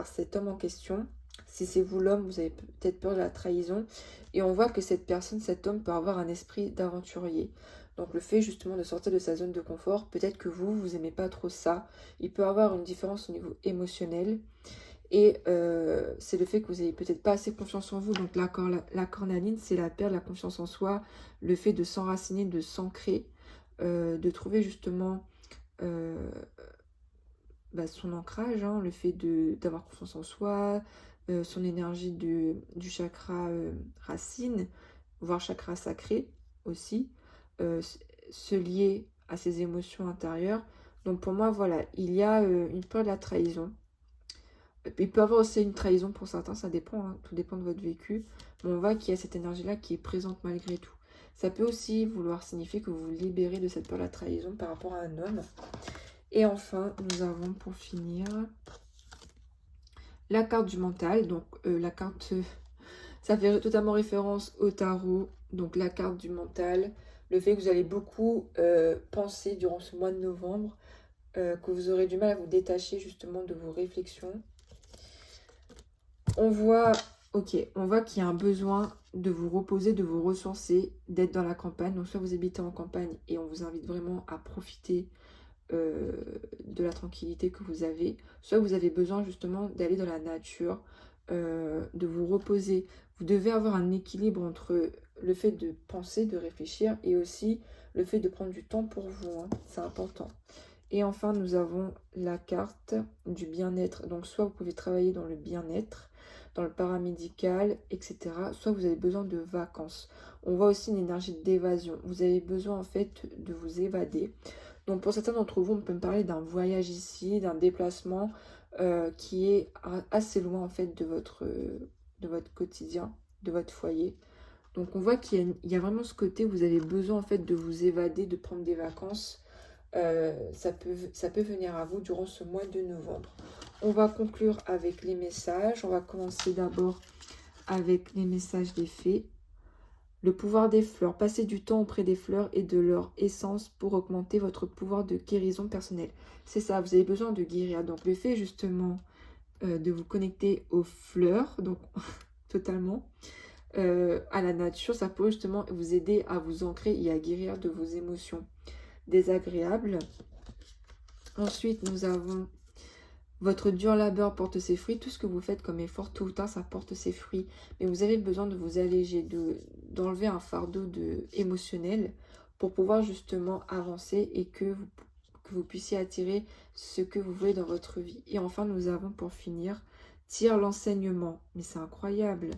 cet homme en question. Si c'est vous l'homme, vous avez peut-être peur de la trahison. Et on voit que cette personne, cet homme peut avoir un esprit d'aventurier. Donc le fait justement de sortir de sa zone de confort, peut-être que vous n'aimez pas trop ça. Il peut avoir une différence au niveau émotionnel. Et c'est le fait que vous n'avez peut-être pas assez confiance en vous. Donc la cornaline, c'est la perte de la confiance en soi, le fait de s'enraciner, de s'ancrer, de trouver justement son ancrage, hein, le fait d'avoir confiance en soi, son énergie du chakra racine, voire chakra sacré aussi, se lier à ses émotions intérieures. Donc pour moi, voilà, il y a une peur de la trahison. Il peut y avoir aussi une trahison pour certains, ça dépend, hein, tout dépend de votre vécu. Mais on voit qu'il y a cette énergie-là qui est présente malgré tout. Ça peut aussi vouloir signifier que vous vous libérez de cette peur de la trahison par rapport à un homme. Et enfin, nous avons pour finir la carte du mental. Donc la carte, ça fait totalement référence au tarot. Donc la carte du mental, le fait que vous allez beaucoup penser durant ce mois de novembre, que vous aurez du mal à vous détacher justement de vos réflexions. On voit, ok, on voit qu'il y a un besoin de vous reposer, de vous ressourcer, d'être dans la campagne. Donc soit vous habitez en campagne et on vous invite vraiment à profiter de la tranquillité que vous avez, soit vous avez besoin justement d'aller dans la nature, de vous reposer. Vous devez avoir un équilibre entre le fait de penser, de réfléchir et aussi le fait de prendre du temps pour vous, hein. C'est important. Et enfin, nous avons la carte du bien-être. Donc, soit vous pouvez travailler dans le bien-être, dans le paramédical, etc. Soit vous avez besoin de vacances. On voit aussi une énergie d'évasion. Vous avez besoin, en fait, de vous évader. Donc, pour certains d'entre vous, on peut me parler d'un voyage ici, d'un déplacement qui est assez loin, en fait, de votre quotidien, de votre foyer. Donc, on voit qu'il y a vraiment ce côté où vous avez besoin, en fait, de vous évader, de prendre des vacances. Ça peut venir à vous durant ce mois de novembre. On va conclure avec les messages. On va commencer d'abord avec les messages des fées. Le pouvoir des fleurs. Passez du temps auprès des fleurs et de leur essence pour augmenter votre pouvoir de guérison personnelle. C'est ça, vous avez besoin de guérir. Donc le fait justement de vous connecter aux fleurs, donc totalement, à la nature, ça peut justement vous aider à vous ancrer et à guérir de vos émotions désagréables. Ensuite, nous avons votre dur labeur porte ses fruits. Tout ce que vous faites comme effort, tôt ou tard, ça porte ses fruits. Mais vous avez besoin de vous alléger, d'enlever un fardeau émotionnel pour pouvoir justement avancer et que vous puissiez attirer ce que vous voulez dans votre vie. Et enfin, nous avons pour finir, tire l'enseignement. Mais c'est incroyable.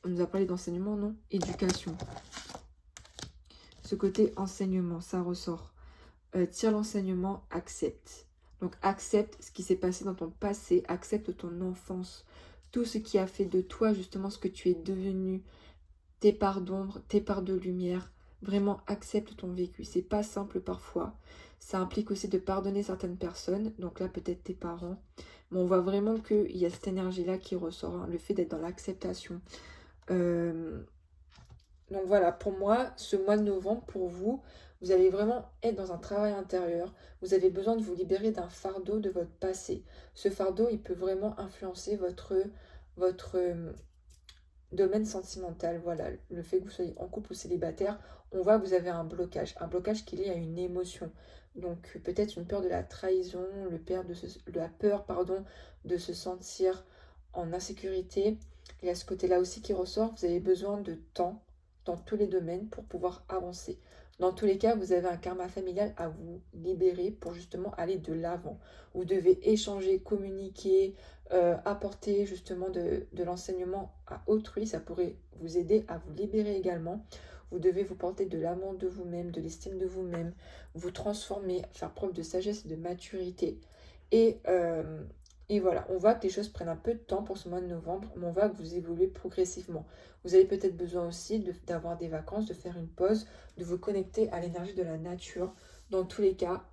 On nous a parlé d'enseignement, non? Éducation. Ce côté enseignement, ça ressort. Tire l'enseignement, accepte. Donc accepte ce qui s'est passé dans ton passé, accepte ton enfance, tout ce qui a fait de toi justement ce que tu es devenu, tes parts d'ombre, tes parts de lumière. Vraiment accepte ton vécu. C'est pas simple parfois. Ça implique aussi de pardonner certaines personnes, donc là peut-être tes parents. Mais on voit vraiment qu'il y a cette énergie-là qui ressort, hein, le fait d'être dans l'acceptation. Donc voilà, pour moi, ce mois de novembre, pour vous, vous allez vraiment être dans un travail intérieur. Vous avez besoin de vous libérer d'un fardeau de votre passé. Ce fardeau, il peut vraiment influencer votre domaine sentimental. Voilà, le fait que vous soyez en couple ou célibataire, on voit que vous avez un blocage qui est lié à une émotion. Donc peut-être une peur de la trahison, la peur, pardon, de se sentir en insécurité. Il y a ce côté-là aussi qui ressort. Vous avez besoin de temps dans tous les domaines pour pouvoir avancer. Dans tous les cas, vous avez un karma familial à vous libérer pour justement aller de l'avant. Vous devez échanger, communiquer, apporter justement de l'enseignement à autrui. Ça pourrait vous aider à vous libérer également. Vous devez vous porter de l'amour de vous-même, de l'estime de vous-même, vous transformer, faire preuve de sagesse et de maturité. Et, euh, et voilà, on voit que les choses prennent un peu de temps pour ce mois de novembre, mais on voit que vous évoluez progressivement. Vous avez peut-être besoin aussi d'avoir des vacances, de faire une pause, de vous connecter à l'énergie de la nature. Dans tous les cas,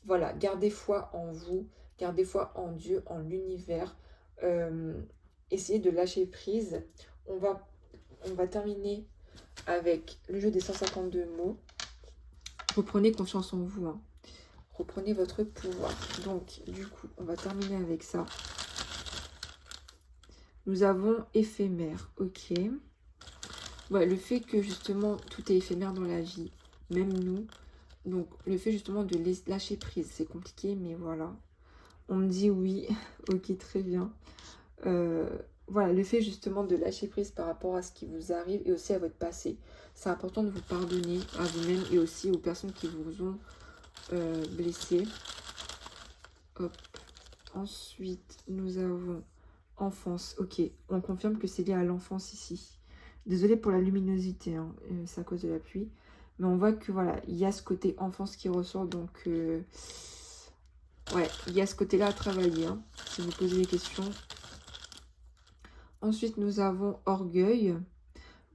voilà, gardez foi en vous, gardez foi en Dieu, en l'univers. Euh, Essayez de lâcher prise. On va, on va terminer avec le jeu des 152 mots. Reprenez confiance en vous, hein. Reprenez votre pouvoir. Donc, du coup, on va terminer avec ça. Nous avons éphémère. Ok. Ouais, le fait que justement, tout est éphémère dans la vie. Même nous. Donc, le fait justement de lâcher prise. C'est compliqué, mais voilà. On me dit oui. Ok, très bien. Voilà, le fait justement de lâcher prise par rapport à ce qui vous arrive et aussi à votre passé. C'est important de vous pardonner à vous-même et aussi aux personnes qui vous ont blessé. Hop. Ensuite, nous avons enfance. Ok, on confirme que c'est lié à l'enfance ici. Désolée pour la luminosité, hein, c'est à cause de la pluie. Mais on voit que voilà, il y a ce côté enfance qui ressort. Donc, ouais, il y a ce côté-là à travailler, hein, si vous posez des questions. Ensuite, nous avons orgueil.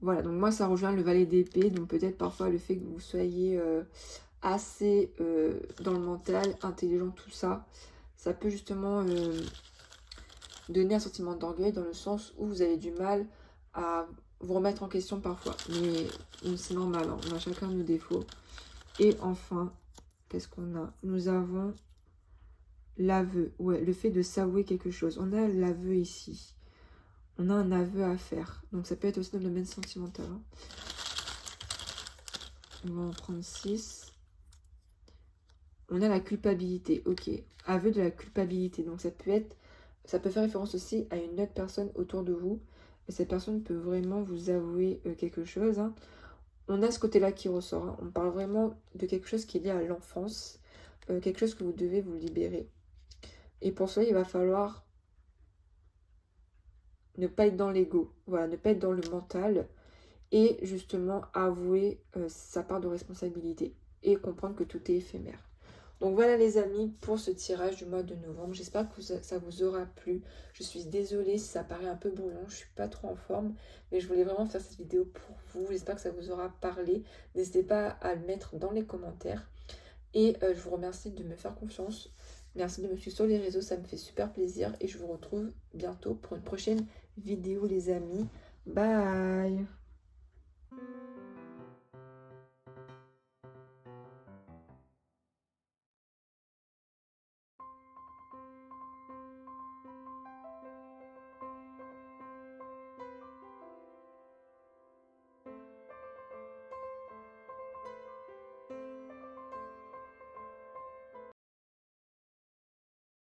Voilà, donc moi, ça rejoint le valet d'épée. Donc peut-être parfois le fait que vous soyez assez dans le mental, intelligent, tout ça, ça peut justement donner un sentiment d'orgueil dans le sens où vous avez du mal à vous remettre en question parfois. Mais c'est normal, hein, on a chacun nos défauts. Et enfin, qu'est-ce qu'on a? Nous avons l'aveu. Ouais, le fait de s'avouer quelque chose. On a l'aveu ici. On a un aveu à faire. Donc ça peut être aussi dans le domaine sentimental, hein. On va en prendre 6. On a la culpabilité. Ok. Aveu de la culpabilité. Donc ça peut faire référence aussi à une autre personne autour de vous. Et cette personne peut vraiment vous avouer quelque chose, hein. On a ce côté-là qui ressort, hein. On parle vraiment de quelque chose qui est lié à l'enfance. Quelque chose que vous devez vous libérer. Et pour cela, il va falloir ne pas être dans l'ego. Voilà, ne pas être dans le mental. Et justement avouer sa part de responsabilité et comprendre que tout est éphémère. Donc voilà les amis pour ce tirage du mois de novembre. J'espère que ça vous aura plu. Je suis désolée si ça paraît un peu brouillon, je suis pas trop en forme, mais je voulais vraiment faire cette vidéo pour vous. J'espère que ça vous aura parlé. N'hésitez pas à le mettre dans les commentaires. Et je vous remercie de me faire confiance. Merci de me suivre sur les réseaux, ça me fait super plaisir. Et je vous retrouve bientôt pour une prochaine vidéo les amis. Bye!